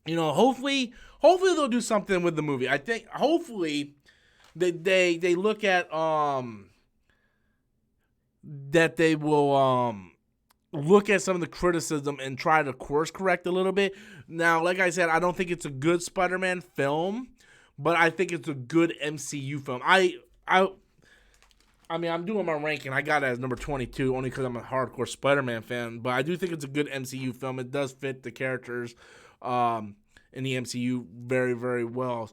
hopefully they'll do something with the movie. I think hopefully they look at that they will look at some of the criticism and try to course correct a little bit. Now, like I said, I don't think it's a good Spider-Man film, but I think it's a good MCU film. I mean, I'm doing my ranking. I got it as number 22 only because I'm a hardcore Spider-Man fan, but I do think it's a good MCU film. It does fit the characters in the MCU very, very well.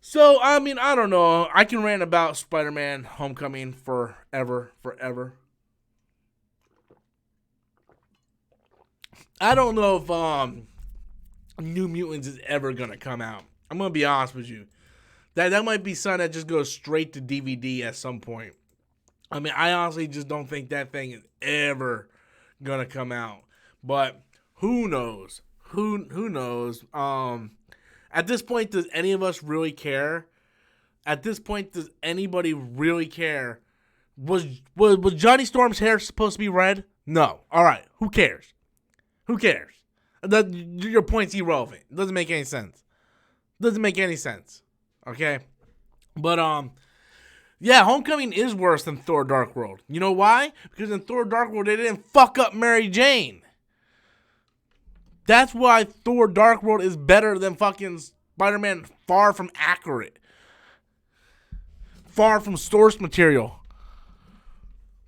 So, I mean, I don't know. I can rant about Spider-Man Homecoming forever. I don't know if New Mutants is ever going to come out. I'm going to be honest with you. That might be something that just goes straight to DVD at some point. I mean, I honestly just don't think that thing is ever going to come out. But who knows? Who knows? At this point, does any of us really care? At this point, does anybody really care? Was Johnny Storm's hair supposed to be red? No. All right. Who cares? Who cares? Your point's irrelevant. It doesn't make any sense. Okay? But, yeah, Homecoming is worse than Thor Dark World. You know why? Because in Thor Dark World, they didn't fuck up Mary Jane. That's why Thor Dark World is better than fucking Spider-Man Far From Accurate. Far from source material.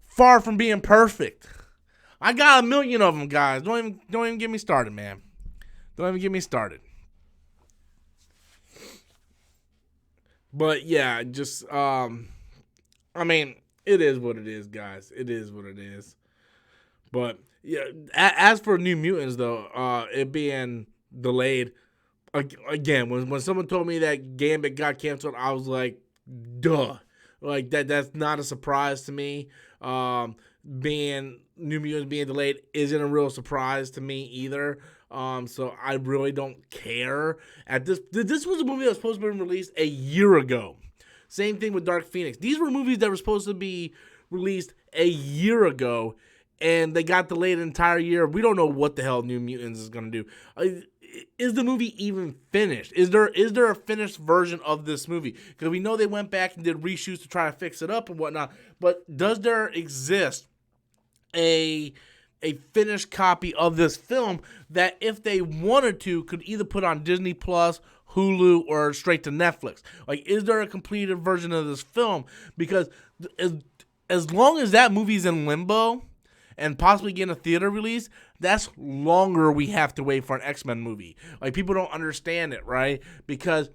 Far from being perfect. I got a million of them, guys. Don't even get me started, man. Don't even get me started. But yeah, just I mean, it is what it is, guys. It is what it is. But yeah, as for New Mutants, though, it being delayed, again, when someone told me that Gambit got canceled, I was like, duh. Like, that's not a surprise to me. New Mutants being delayed isn't a real surprise to me either. So I really don't care. This was a movie that was supposed to be released a year ago. Same thing with Dark Phoenix. These were movies that were supposed to be released a year ago, and they got delayed an entire year. We don't know what the hell New Mutants is going to do. Is the movie even finished? Is there a finished version of this movie? Because we know they went back and did reshoots to try to fix it up and whatnot. But does there exist a finished copy of this film that, if they wanted to, could either put on Disney Plus, Hulu, or straight to Netflix? Like, is there a completed version of this film? Because as long as that movie's in limbo and possibly getting a theater release, that's longer we have to wait for an X-Men movie. Like, people don't understand it, right? Because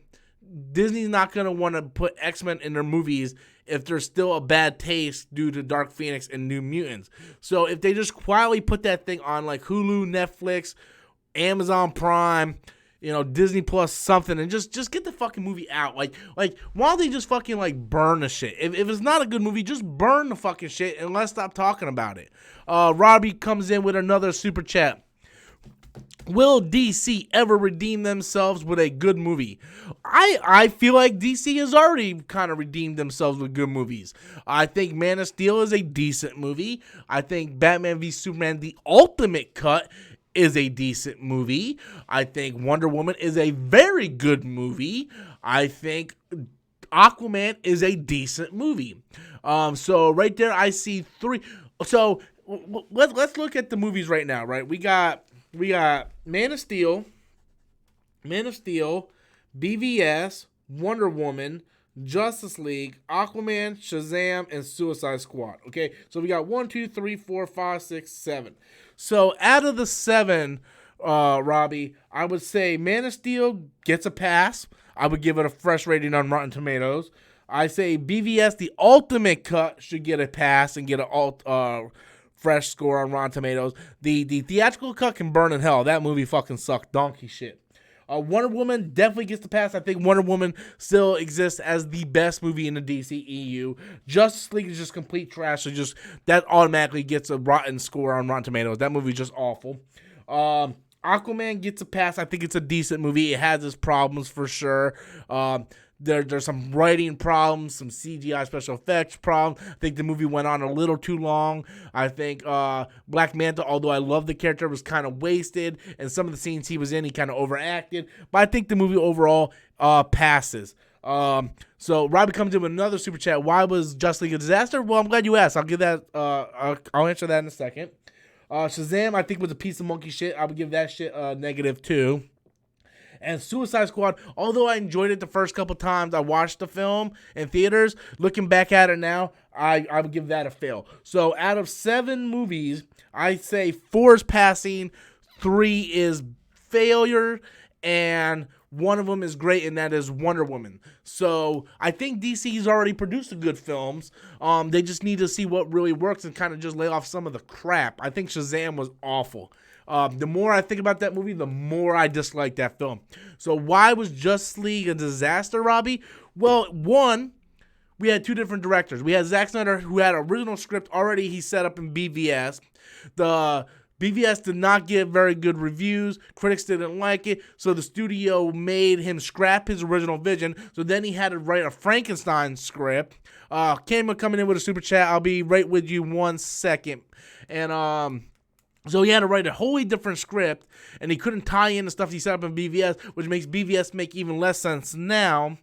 Disney's not going to want to put X-Men in their movies if there's still a bad taste due to Dark Phoenix and New Mutants. So if they just quietly put that thing on like Hulu, Netflix, Amazon Prime, Disney Plus, something, and just get the fucking movie out. Like why don't they just fucking like burn the shit? If it's not a good movie, just burn the fucking shit and let's stop talking about it. Robbie comes in with another super chat. Will DC ever redeem themselves with a good movie? I feel like DC has already kind of redeemed themselves with good movies. I think Man of Steel is a decent movie. I think Batman v Superman: The Ultimate Cut is a decent movie. I think Wonder Woman is a very good movie. I think Aquaman is a decent movie. So right there, I see three. So let's look at the movies right now. Right, we got Man of Steel, BVS, Wonder Woman, Justice League, Aquaman, Shazam, and Suicide Squad. Okay, so we got 1, 2, 3, 4, 5, 6, 7. So out of the 7, Robbie, I would say Man of Steel gets a pass. I would give it a fresh rating on Rotten Tomatoes. I say BVS, The Ultimate Cut, should get a pass and get a fresh score on Rotten Tomatoes. The theatrical cut can burn in hell. That movie fucking sucked donkey shit. Wonder Woman definitely gets the pass. I think Wonder Woman still exists as the best movie in the DCEU. Justice League is just complete trash. So just that automatically gets a rotten score on Rotten Tomatoes. That movie is just awful. Aquaman gets a pass. I think it's a decent movie. It has its problems for sure. There's some writing problems, some CGI special effects problems. I think the movie went on a little too long. I think Black Manta, although I love the character, was kind of wasted. And some of the scenes he was in, he kind of overacted. But I think the movie overall passes. So Robbie comes in with another super chat. Why was Justice League a disaster? Well, I'm glad you asked. I'll give that. I'll answer that in a second. Shazam, I think, was a piece of monkey shit. I would give that shit a -2. And Suicide Squad, although I enjoyed it the first couple times I watched the film in theaters, looking back at it now, I would give that a fail. So out of 7 movies, I say 4 is passing, 3 is failure, and one of them is great, and that is Wonder Woman. So I think DC's already produced good films. They just need to see what really works and kind of just lay off some of the crap. I think Shazam was awful. The more I think about that movie, the more I dislike that film. So why was Justice League a disaster, Robbie? Well, one, we had 2 different directors. We had Zack Snyder, who had an original script already he set up in BVS. The BVS did not get very good reviews. Critics didn't like it, so the studio made him scrap his original vision. So then he had to write a Frankenstein script. Cameron coming in with a super chat. I'll be right with you 1 second. And so he had to write a wholly different script, and he couldn't tie in the stuff he set up in BVS, which makes BVS make even less sense now.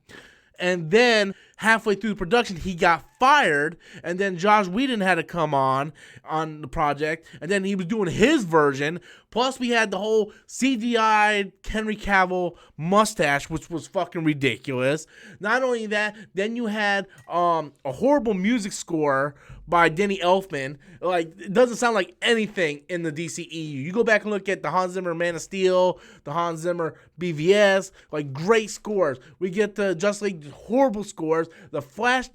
And then halfway through the production, he got fired, and then Joss Whedon had to come on the project, and then he was doing his version. Plus, we had the whole CGI Henry Cavill mustache, which was fucking ridiculous. Not only that, then you had a horrible music score by Danny Elfman. Like, it doesn't sound like anything in the DCEU. You go back and look at the Hans Zimmer Man of Steel, the Hans Zimmer BVS, like great scores. We get the Justice League, horrible scores. The Flash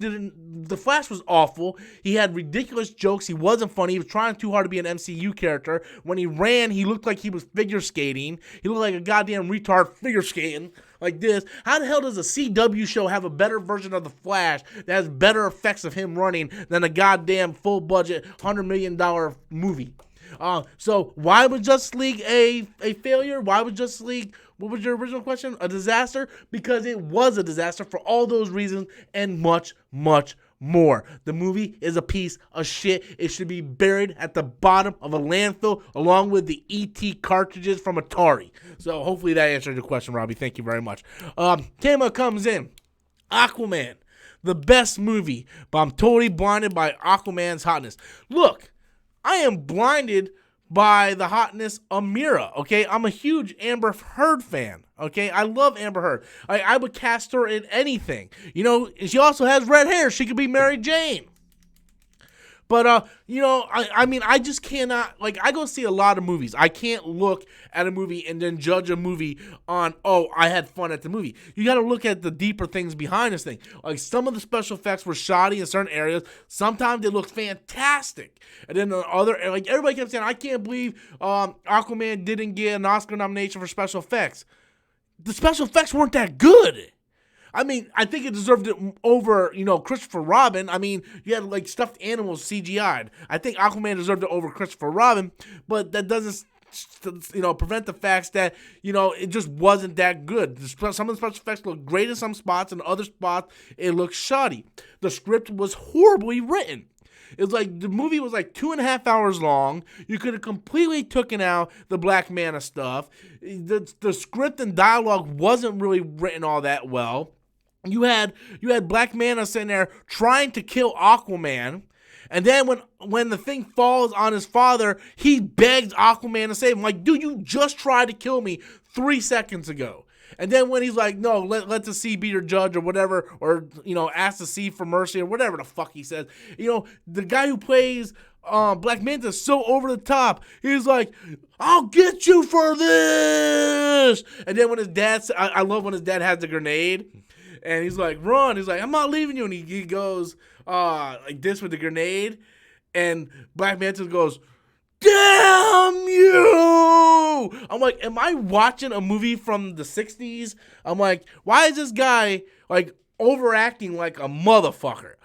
was awful. He had ridiculous jokes. He wasn't funny. He was trying too hard to be an MCU character. When he ran, he looked like he was figure skating. He looked like a goddamn retard figure skating like this. How the hell does a CW show have a better version of the Flash that has better effects of him running than a goddamn full budget $100 million movie? So why was Justice League a failure? Why was Justice League, what was your original question? A disaster? Because it was a disaster for all those reasons and much, much more. The movie is a piece of shit. It should be buried at the bottom of a landfill along with the ET cartridges from Atari. So hopefully that answered your question, Robbie. Thank you very much. Tama comes in. Aquaman, the best movie, but I'm totally blinded by Aquaman's hotness. Look, I am blinded by the hotness of Mira, okay? I'm a huge Amber Heard fan, okay? I love Amber Heard. I would cast her in anything. You know, she also has red hair. She could be Mary Jane. But, you know, I mean, I just cannot, like, I go see a lot of movies. I can't look at a movie and then judge a movie on, oh, I had fun at the movie. You got to look at the deeper things behind this thing. Like, some of the special effects were shoddy in certain areas. Sometimes they looked fantastic. And then the other, like, everybody kept saying, I can't believe Aquaman didn't get an Oscar nomination for special effects. The special effects weren't that good. I mean, I think it deserved it over, you know, Christopher Robin. I mean, you had, like, stuffed animals CGI'd. I think Aquaman deserved it over Christopher Robin, but that doesn't prevent the facts that, it just wasn't that good. Some of the special effects look great in some spots, and other spots it looks shoddy. The script was horribly written. It's like the movie was like 2.5 hours long. You could have completely taken out the Black Manta stuff. The script and dialogue wasn't really written all that well. You had Black Manta sitting there trying to kill Aquaman. And then when the thing falls on his father, he begs Aquaman to save him. Like, dude, you just tried to kill me 3 seconds ago. And then when he's like, no, let the sea be your judge or whatever, or, ask the sea for mercy or whatever the fuck he says. The guy who plays Black Manta is so over the top. He's like, I'll get you for this. And then when his dad, I love when his dad has the grenade. And he's like, run. He's like, I'm not leaving you. And he goes like this with the grenade. And Black Manta goes, damn you! I'm like, am I watching a movie from the 60s? I'm like, why is this guy, like, overacting like a motherfucker?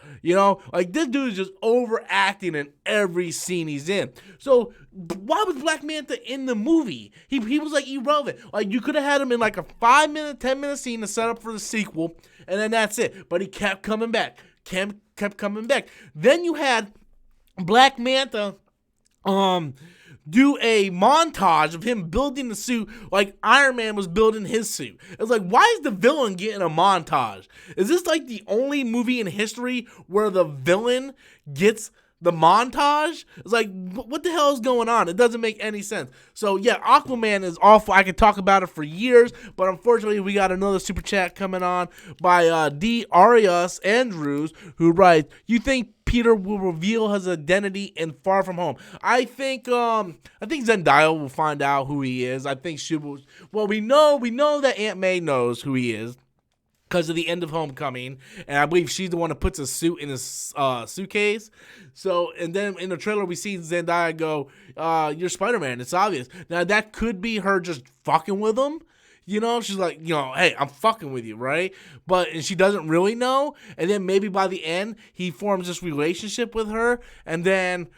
Like, this dude is just overacting in every scene he's in. So, why was Black Manta in the movie? He was, like, irrelevant. Like, you could have had him in, like, a 5-minute, 10-minute scene to set up for the sequel, and then that's it. But he kept coming back. Kept coming back. Then you had Black Manta do a montage of him building the suit like Iron Man was building his suit. It's like, why is the villain getting a montage? Is this like the only movie in history where the villain gets the montage? It's like, what the hell is going on? It doesn't make any sense. So yeah, Aquaman is awful. I could talk about it for years, but unfortunately we got another super chat coming on by D. Arias Andrews, who writes, you think Peter will reveal his identity in Far From Home? I think Zendaya will find out who he is. I think she will. Well, we know that Aunt May knows who he is because of the end of Homecoming, and I believe she's the one that puts a suit in his suitcase. So, and then in the trailer we see Zendaya go, "You're Spider-Man." It's obvious. Now that could be her just fucking with him. She's like, hey, I'm fucking with you, right? And she doesn't really know. And then maybe by the end, he forms this relationship with her. And then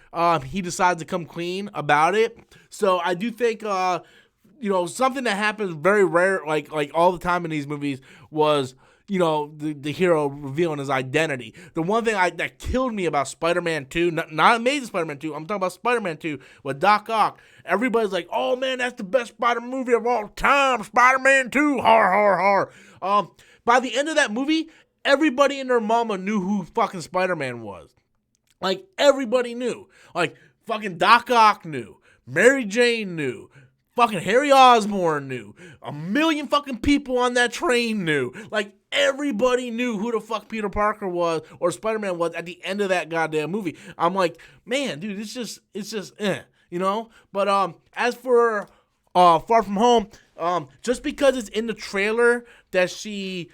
he decides to come clean about it. So I do think, something that happens very rare, like all the time in these movies was, the hero revealing his identity. The one thing that killed me about Spider-Man 2, not Amazing Spider-Man 2, I'm talking about Spider-Man 2 with Doc Ock. Everybody's like, oh man, that's the best Spider-Man movie of all time, Spider-Man 2, har, har, har. By the end of that movie, everybody and their mama knew who fucking Spider-Man was. Like, everybody knew. Like, fucking Doc Ock knew. Mary Jane knew. Fucking Harry Osborn knew. 1 million fucking people on that train knew. Like, everybody knew who the fuck Peter Parker was or Spider-Man was at the end of that goddamn movie. I'm like, man, dude, it's just But as for Far From Home, just because it's in the trailer that she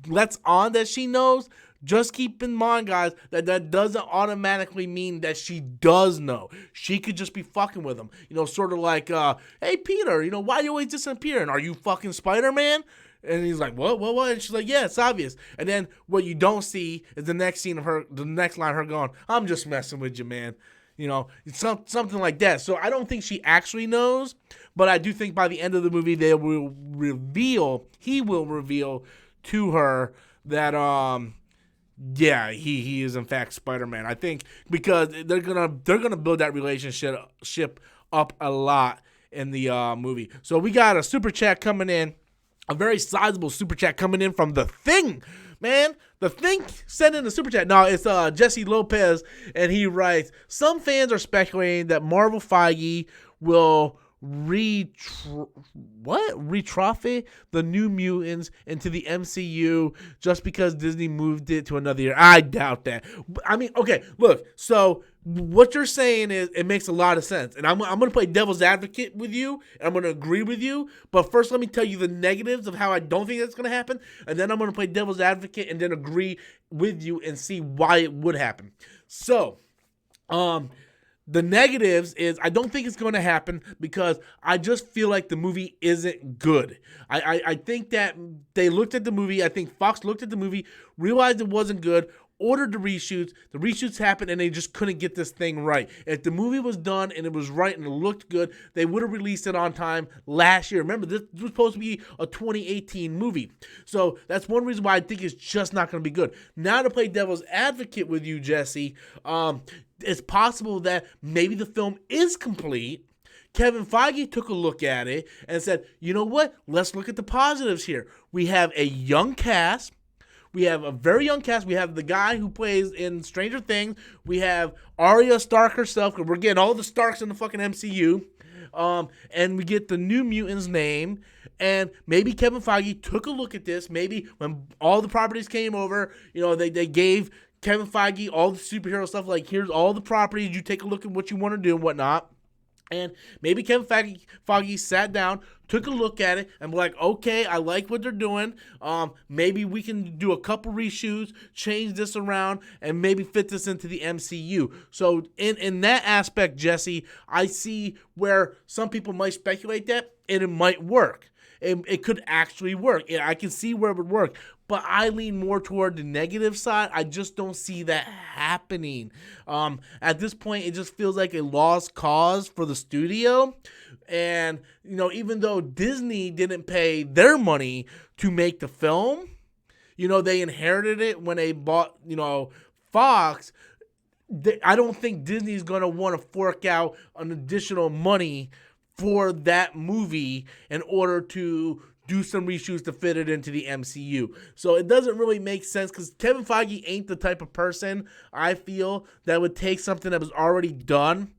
lets on that she knows, just keep in mind, guys, that doesn't automatically mean that she does know. She could just be fucking with him. Sort of like, hey, Peter, why are you always disappearing? Are you fucking Spider-Man? And he's like, what? And she's like, yeah, it's obvious. And then what you don't see is the next line of her going, I'm just messing with you, man. It's something like that. So I don't think she actually knows, but I do think by the end of the movie, he will reveal to her that, yeah, he is in fact Spider-Man. I think because they're gonna build that relationship up a lot in the movie. So we got a super chat coming in, a very sizable super chat coming in from The Thing, man. The Thing sent in a super chat. No, it's Jesse Lopez, and he writes, some fans are speculating that Marvel Feige will retrophy the New Mutants into the MCU just because Disney moved it to another year. I doubt that. I mean, okay, look, so what you're saying is it makes a lot of sense, and I'm going to play devil's advocate with you, and I'm going to agree with you, but first let me tell you the negatives of how I don't think that's going to happen, and then I'm going to play devil's advocate and then agree with you and see why it would happen. So, the negatives is I don't think it's going to happen because I just feel like the movie isn't good. I think that they looked at the movie. I think Fox looked at the movie, realized it wasn't good, ordered the reshoots happened, and they just couldn't get this thing right. If the movie was done and it was right and it looked good, they would have released it on time last year. Remember, this was supposed to be a 2018 movie. So that's one reason why I think it's just not going to be good. Now, to play devil's advocate with you, Jesse, it's possible that maybe the film is complete. Kevin Feige took a look at it and said, you know what? Let's look at the positives here. We have a young cast. We have a very young cast. We have the guy who plays in Stranger Things. We have Arya Stark herself, because we're getting all the Starks in the fucking MCU. And we get the New Mutants name. And maybe Kevin Feige took a look at this. Maybe when all the properties came over, they gave Kevin Feige all the superhero stuff. Like, here's all the properties. You take a look at what you want to do and whatnot. And maybe Kevin Feige sat down, took a look at it, and be like, okay, I like what they're doing. Maybe we can do a couple reshoots, change this around, and maybe fit this into the MCU. So in that aspect, Jesse, I see where some people might speculate that, and it might work. It could actually work. I can see where it would work. But I lean more toward the negative side. I just don't see that happening. At this point, it just feels like a lost cause for the studio. And, even though Disney didn't pay their money to make the film, they inherited it when they bought, Fox. I don't think Disney's going to want to fork out an additional money for that movie in order to do some reshoots to fit it into the MCU. So it doesn't really make sense, because Kevin Feige ain't the type of person, I feel, that would take something that was already done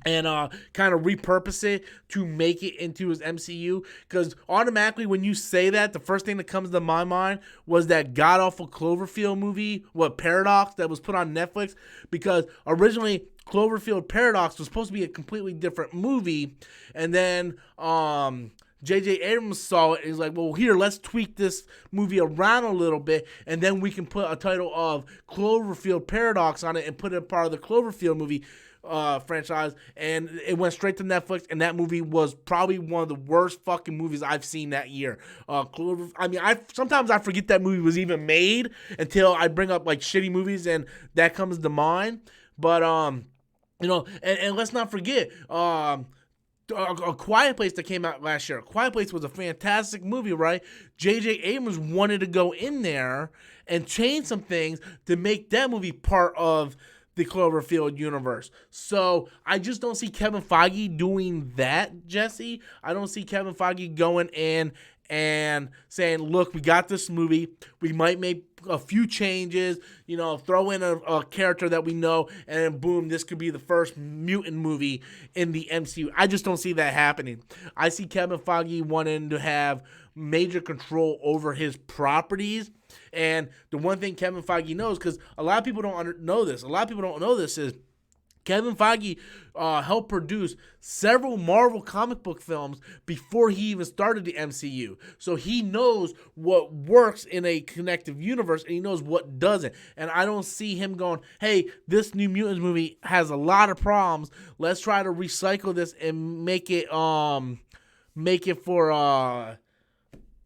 and kind of repurpose it to make it into his MCU. Because automatically when you say that, the first thing that comes to my mind was that god-awful Cloverfield movie, Paradox, that was put on Netflix. Because originally Cloverfield Paradox was supposed to be a completely different movie, and then J.J. Abrams saw it and he's like, well, here, let's tweak this movie around a little bit, and then we can put a title of Cloverfield Paradox on it and put it part of the Cloverfield movie franchise. And it went straight to Netflix, and that movie was probably one of the worst fucking movies I've seen that year. Sometimes I forget that movie was even made until I bring up like shitty movies, and that comes to mind. But and let's not forget, A Quiet Place that came out last year. A Quiet Place was a fantastic movie, right? J.J. Abrams wanted to go in there and change some things to make that movie part of the Cloverfield universe. So I just don't see Kevin Feige doing that, Jesse. I don't see Kevin Feige going in and saying, look, we got this movie. We might make a few changes, throw in a character that we know, and then boom, this could be the first mutant movie in the MCU. I just don't see that happening. I see Kevin Feige wanting to have major control over his properties. And the one thing Kevin Feige knows, because a lot of people don't know this, is Kevin Feige helped produce several Marvel comic book films before he even started the MCU. So he knows what works in a connective universe, and he knows what doesn't. And I don't see him going, hey, this New Mutants movie has a lot of problems. Let's try to recycle this and make it for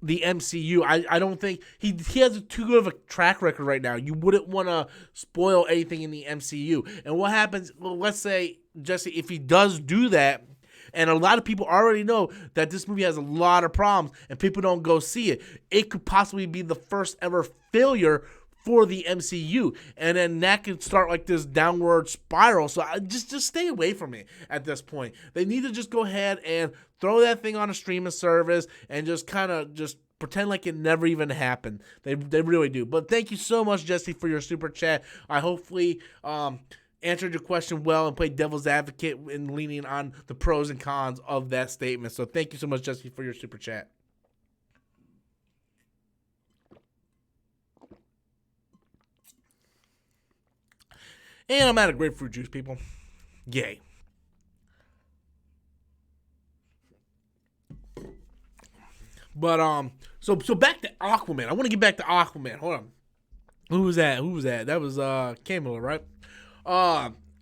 the MCU. I don't think he has too good of a track record right now. You wouldn't want to spoil anything in the MCU. And what happens, well, let's say, Jesse, if he does do that, and a lot of people already know that this movie has a lot of problems and people don't go see it, it could possibly be the first ever failure for the MCU, and then that could start like this downward spiral. So I just stay away from it at this point. They need to just go ahead and throw that thing on a streaming service and just kind of just pretend like it never even happened. They really do. But thank you so much, Jesse, for your super chat. I hopefully answered your question well and played devil's advocate in leaning on the pros and cons of that statement. So thank you so much, Jesse, for your super chat. And I'm out of grapefruit juice, people. Yay. But so back to Aquaman. I want to get back to Aquaman. Hold on. Who was that? That was Kamala, right?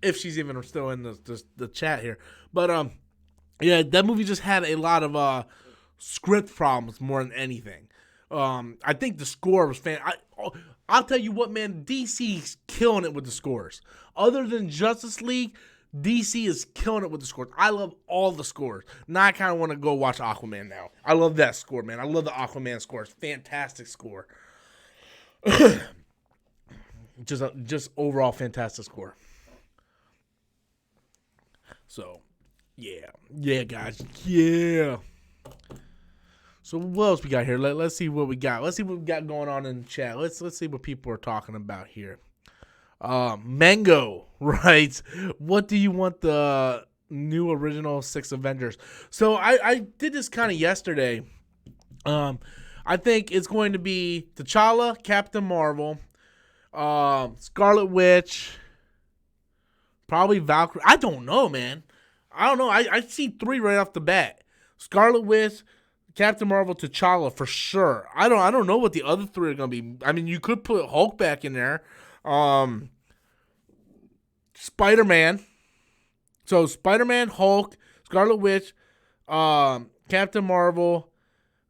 If she's even still in the chat here. But yeah, that movie just had a lot of script problems more than anything. I think the score was I'll tell you what, man, DC's killing it with the scores. Other than Justice League, DC is killing it with the scores. I love all the scores. Now I kind of want to go watch Aquaman now. I love that score, man. I love the Aquaman score. It's fantastic score. just overall fantastic score. So, yeah, guys, yeah. So what else we got here? Let's see what we got. Let's see what we got going on in the chat. Let's see what people are talking about here. Mango, right? What do you want the new original 6 Avengers? So I did this kind of yesterday. I think it's going to be T'Challa, Captain Marvel, Scarlet Witch, probably Valkyrie. I don't know, man. I don't know. I see 3 right off the bat. Scarlet Witch, Captain Marvel, T'Challa for sure. I don't know what the other 3 are gonna be. I mean, you could put Hulk back in there. Spider-Man. So Spider-Man, Hulk, Scarlet Witch, Captain Marvel,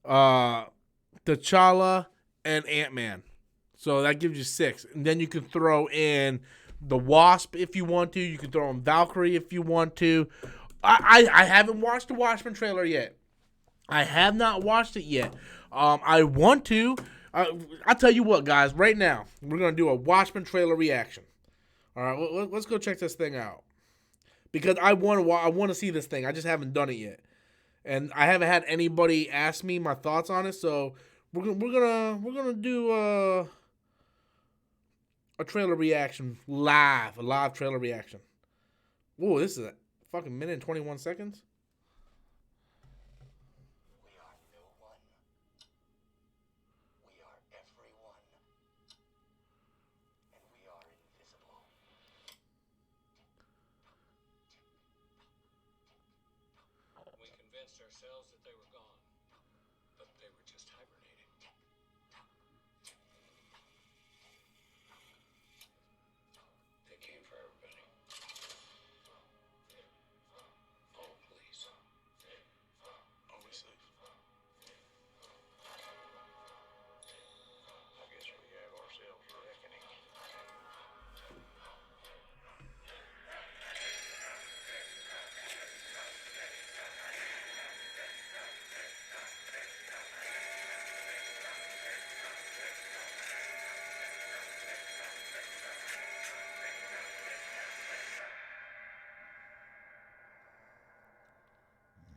T'Challa, and Ant-Man. So that gives you 6. And then you can throw in the Wasp if you want to. You can throw in Valkyrie if you want to. I haven't watched the Watchmen trailer yet. I have not watched it yet. I want to. I'll tell you what, guys. Right now, we're going to do a Watchmen trailer reaction. All right, let's go check this thing out. Because I want to see this thing. I just haven't done it yet. And I haven't had anybody ask me my thoughts on it. So we're gonna do a trailer reaction live. A live trailer reaction. Whoa, this is a fucking minute and 21 seconds. Ourselves that they were gone, but they were just hibernating. They came for everybody. Oh, please. Are we safe? I guess we have ourselves a reckoning.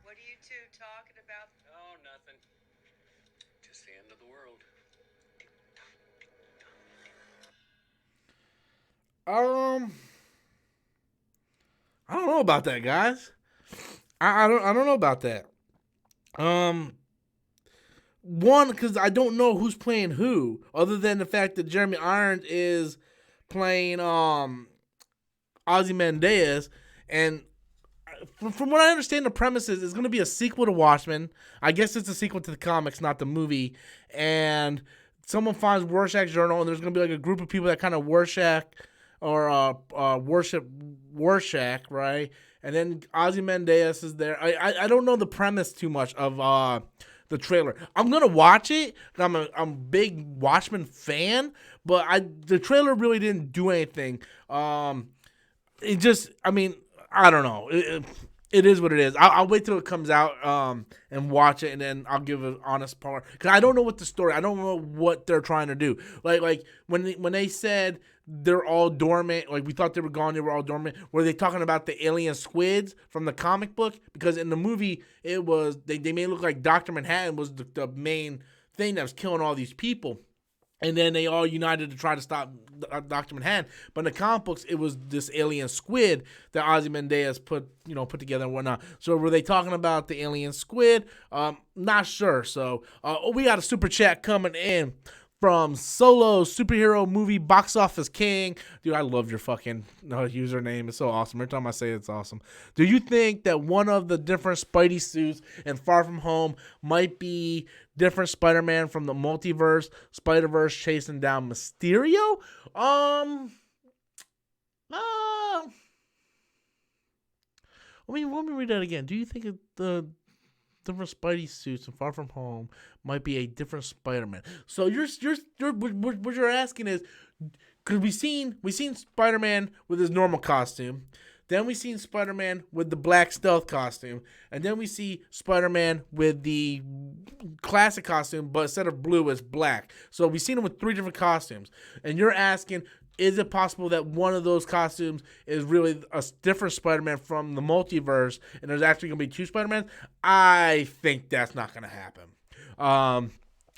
What are you two talking about? Oh, nothing. Just the end of the world. I don't know about that, guys. I don't know about that. One, because I don't know who's playing who, other than the fact that Jeremy Irons is playing Ozymandias, and from what I understand, the premise is it's going to be a sequel to Watchmen. I guess it's a sequel to the comics, not the movie. And someone finds Rorschach's journal, and there's going to be like a group of people that kind of worship Rorschach, right? And then Ozymandias is there. I don't know the premise too much of the trailer. I'm gonna watch it. I'm a big Watchmen fan, but the trailer really didn't do anything. It just, I mean, I don't know. It is what it is. I'll wait till it comes out and watch it, and then I'll give an honest part, because I don't know what the story. I don't know what they're trying to do. Like when they said they're all dormant, like we thought they were gone, they were all dormant. Were they talking about the alien squids from the comic book? Because in the movie, it was they made it look like Dr. Manhattan was the main thing that was killing all these people. And then they all united to try to stop Dr. Manhattan. But in the comic books, it was this alien squid that Ozymandias put together and whatnot. So were they talking about the alien squid? Not sure. So we got a super chat coming in from Solo Superhero Movie Box Office King. Dude, I love your fucking username. It's so awesome. Every time I say it, it's awesome. Do you think that one of the different Spidey suits in Far From Home might be different Spider-Man from the multiverse, Spider-Verse chasing down Mysterio? Let me read that again. Do you think the different Spidey suits and Far From Home might be a different Spider-Man. So what you're asking is, because we seen Spider-Man with his normal costume, then we seen Spider-Man with the black stealth costume, and then we see Spider-Man with the classic costume, but instead of blue, it's black. So we've seen him with 3 different costumes, and you're asking, is it possible that one of those costumes is really a different Spider-Man from the multiverse, and there's actually going to be 2 Spider-Mans? I think that's not going to happen.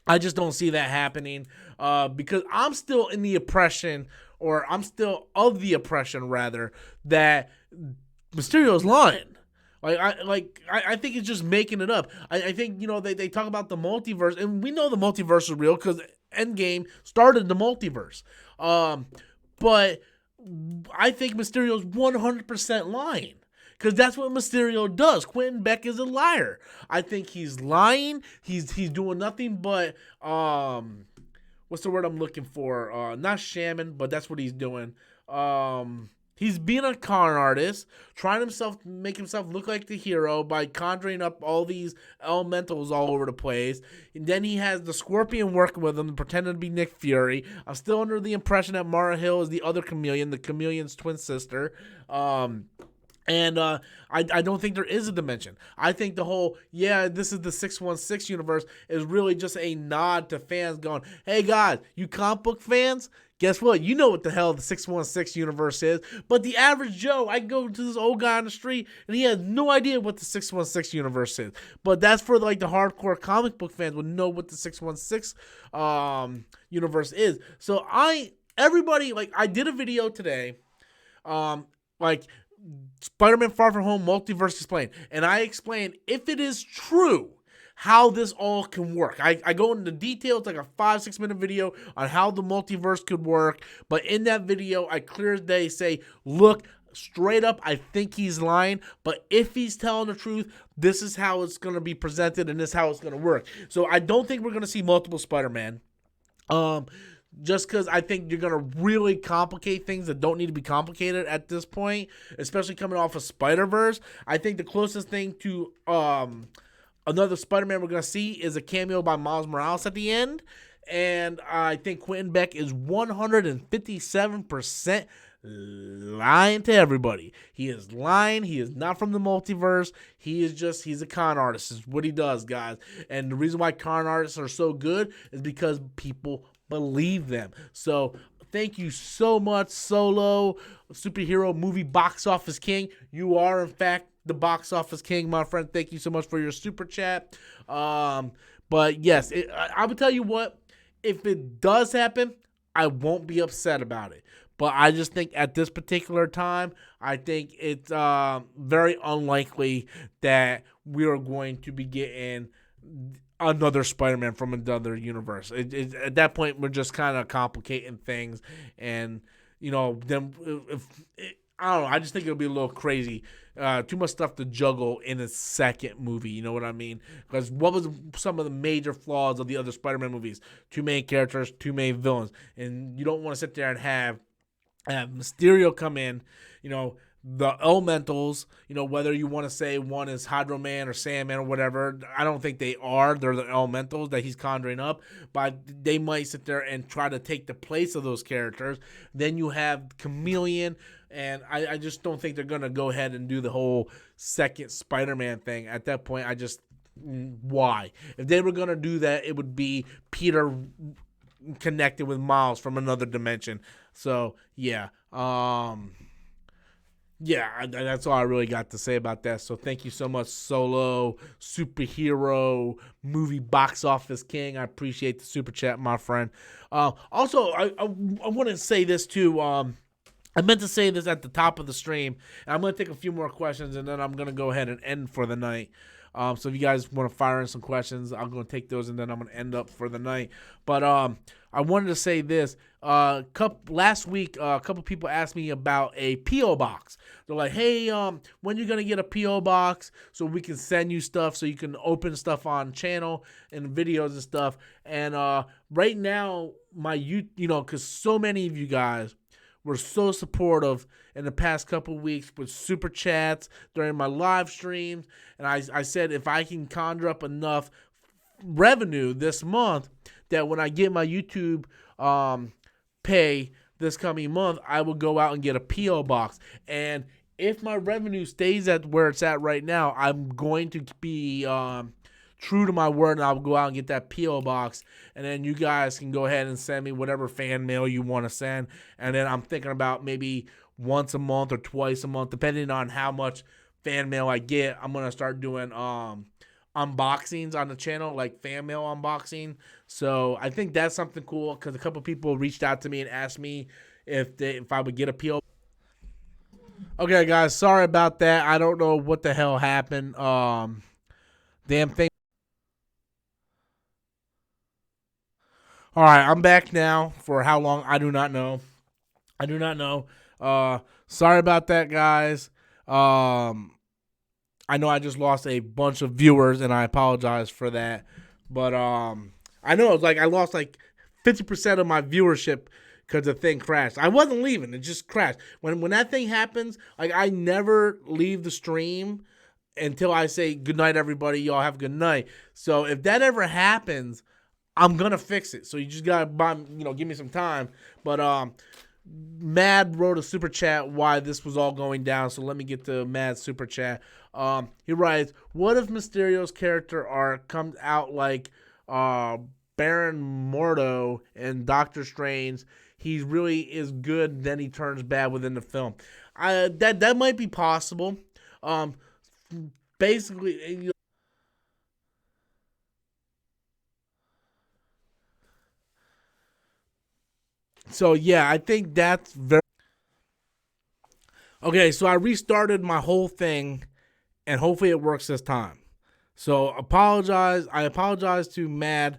I just don't see that happening because I'm still in the oppression, or I'm still of the oppression, rather, that Mysterio's lying. I think it's just making it up. I think, they talk about the multiverse, and we know the multiverse is real because Endgame started the multiverse. But I think Mysterio's 100% lying. Because that's what Mysterio does. Quentin Beck is a liar. I think he's lying. He's doing nothing but what's the word I'm looking for? Not shamming, but that's what he's doing. He's being a con artist, trying to make himself look like the hero by conjuring up all these elementals all over the place. And then he has the Scorpion working with him, pretending to be Nick Fury. I'm still under the impression that Mara Hill is the other Chameleon, the Chameleon's twin sister. I don't think there is a dimension. I think the whole, this is the 616 universe is really just a nod to fans going, hey guys, you comic book fans, guess what? You know what the hell the 616 universe is. But the average Joe, I go to this old guy on the street and he has no idea what the 616 universe is. But that's for like the hardcore comic book fans would know what the 616 universe is. So everybody, like, I did a video today, Spider-Man Far From Home Multiverse Explained. And I explained, if it is true, how this all can work. I go into details, like a 5-6 minute video on how the multiverse could work. But in that video, I clear as day say, look, straight up, I think he's lying. But if he's telling the truth, this is how it's going to be presented and this is how it's going to work. So I don't think we're going to see multiple Spider-Man. Just because I think you're going to really complicate things that don't need to be complicated at this point, especially coming off of Spider-Verse. I think the closest thing to another Spider-Man we're going to see is a cameo by Miles Morales at the end. And I think Quentin Beck is 157% lying to everybody. He is lying. He is not from the multiverse. He's a con artist. Is what he does, guys. And the reason why con artists are so good is because people believe them. So thank you so much, Solo, superhero movie box office king. You are, in fact, the box office king, my friend. Thank you so much for your super chat. But yes, I would tell you what, if it does happen, I won't be upset about it. But I just think at this particular time, I think it's very unlikely that we are going to be getting another Spider-Man from another universe. At that point, we're just kind of complicating things, and then I don't know. I just think it'll be a little crazy. Too much stuff to juggle in a second movie. You know what I mean? Because what was some of the major flaws of the other Spider-Man movies? 2 main characters, 2 main villains, and you don't want to sit there and have Mysterio come in. The elementals, whether you want to say one is Hydro Man or Sandman or whatever, I don't think they are. They're the elementals that he's conjuring up, but they might sit there and try to take the place of those characters. Then you have Chameleon, and I just don't think they're going to go ahead and do the whole second Spider-Man thing. At that point, why? If they were going to do that, it would be Peter connected with Miles from another dimension. So, yeah. That's all I really got to say about that. So thank you so much, Solo, superhero, movie box office king. I appreciate the super chat, my friend. Also, I want to say this too. I meant to say this at the top of the stream, and I'm going to take a few more questions, and then I'm going to go ahead and end for the night. So if you guys want to fire in some questions, I'm going to take those, and then I'm going to end up for the night. But I wanted to say this. Last week, a couple people asked me about a P.O. box. They're like, hey, when you going to get a P.O. box so we can send you stuff so you can open stuff on channel and videos and stuff. And right now, because so many of you guys were so supportive in the past couple weeks with super chats during my live streams. And I said if I can conjure up enough revenue this month that when I get my YouTube pay this coming month, I will go out and get a P.O. box. And if my revenue stays at where it's at right now, I'm going to be true to my word, and I'll go out and get that P.O. box. And then you guys can go ahead and send me whatever fan mail you want to send. And then I'm thinking about maybe once a month or twice a month, depending on how much fan mail I get. I'm going to start doing unboxings on the channel, like fan mail unboxing. So I think that's something cool because a couple people reached out to me and asked me if I would get a P.O. Okay, guys, sorry about that. I don't know what the hell happened. Damn thing. All right, I'm back now. For how long? I do not know. Sorry about that, guys. I know I just lost a bunch of viewers, and I apologize for that. But I know it's like I lost like 50% of my viewership because the thing crashed. I wasn't leaving; it just crashed. When that thing happens, like I never leave the stream until I say good night, everybody. Y'all have a good night. So if that ever happens, I'm gonna fix it. So you just gotta give me some time. But Mad wrote a super chat why this was all going down. So let me get to Mad's super chat. He writes, "What if Mysterio's character arc comes out like Baron Mordo in Doctor Strange? He really is good, then he turns bad within the film." That might be possible. Basically. So yeah, I think that's very okay. So I restarted my whole thing, and hopefully it works this time. So I apologize to Mad.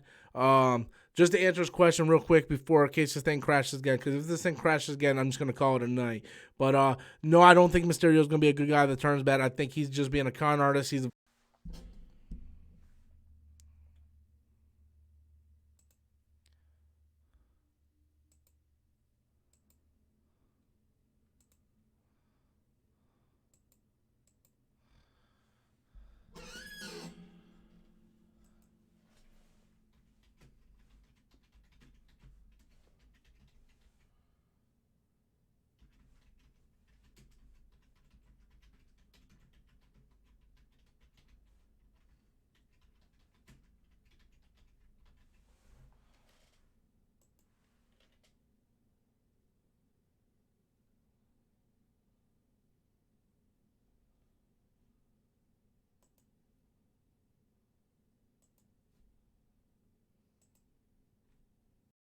Just to answer his question real quick before, in case this thing crashes again, because if this thing crashes again, I'm just gonna call it a night. But no, I don't think Mysterio's gonna be a good guy that turns bad. I think he's just being a con artist. He's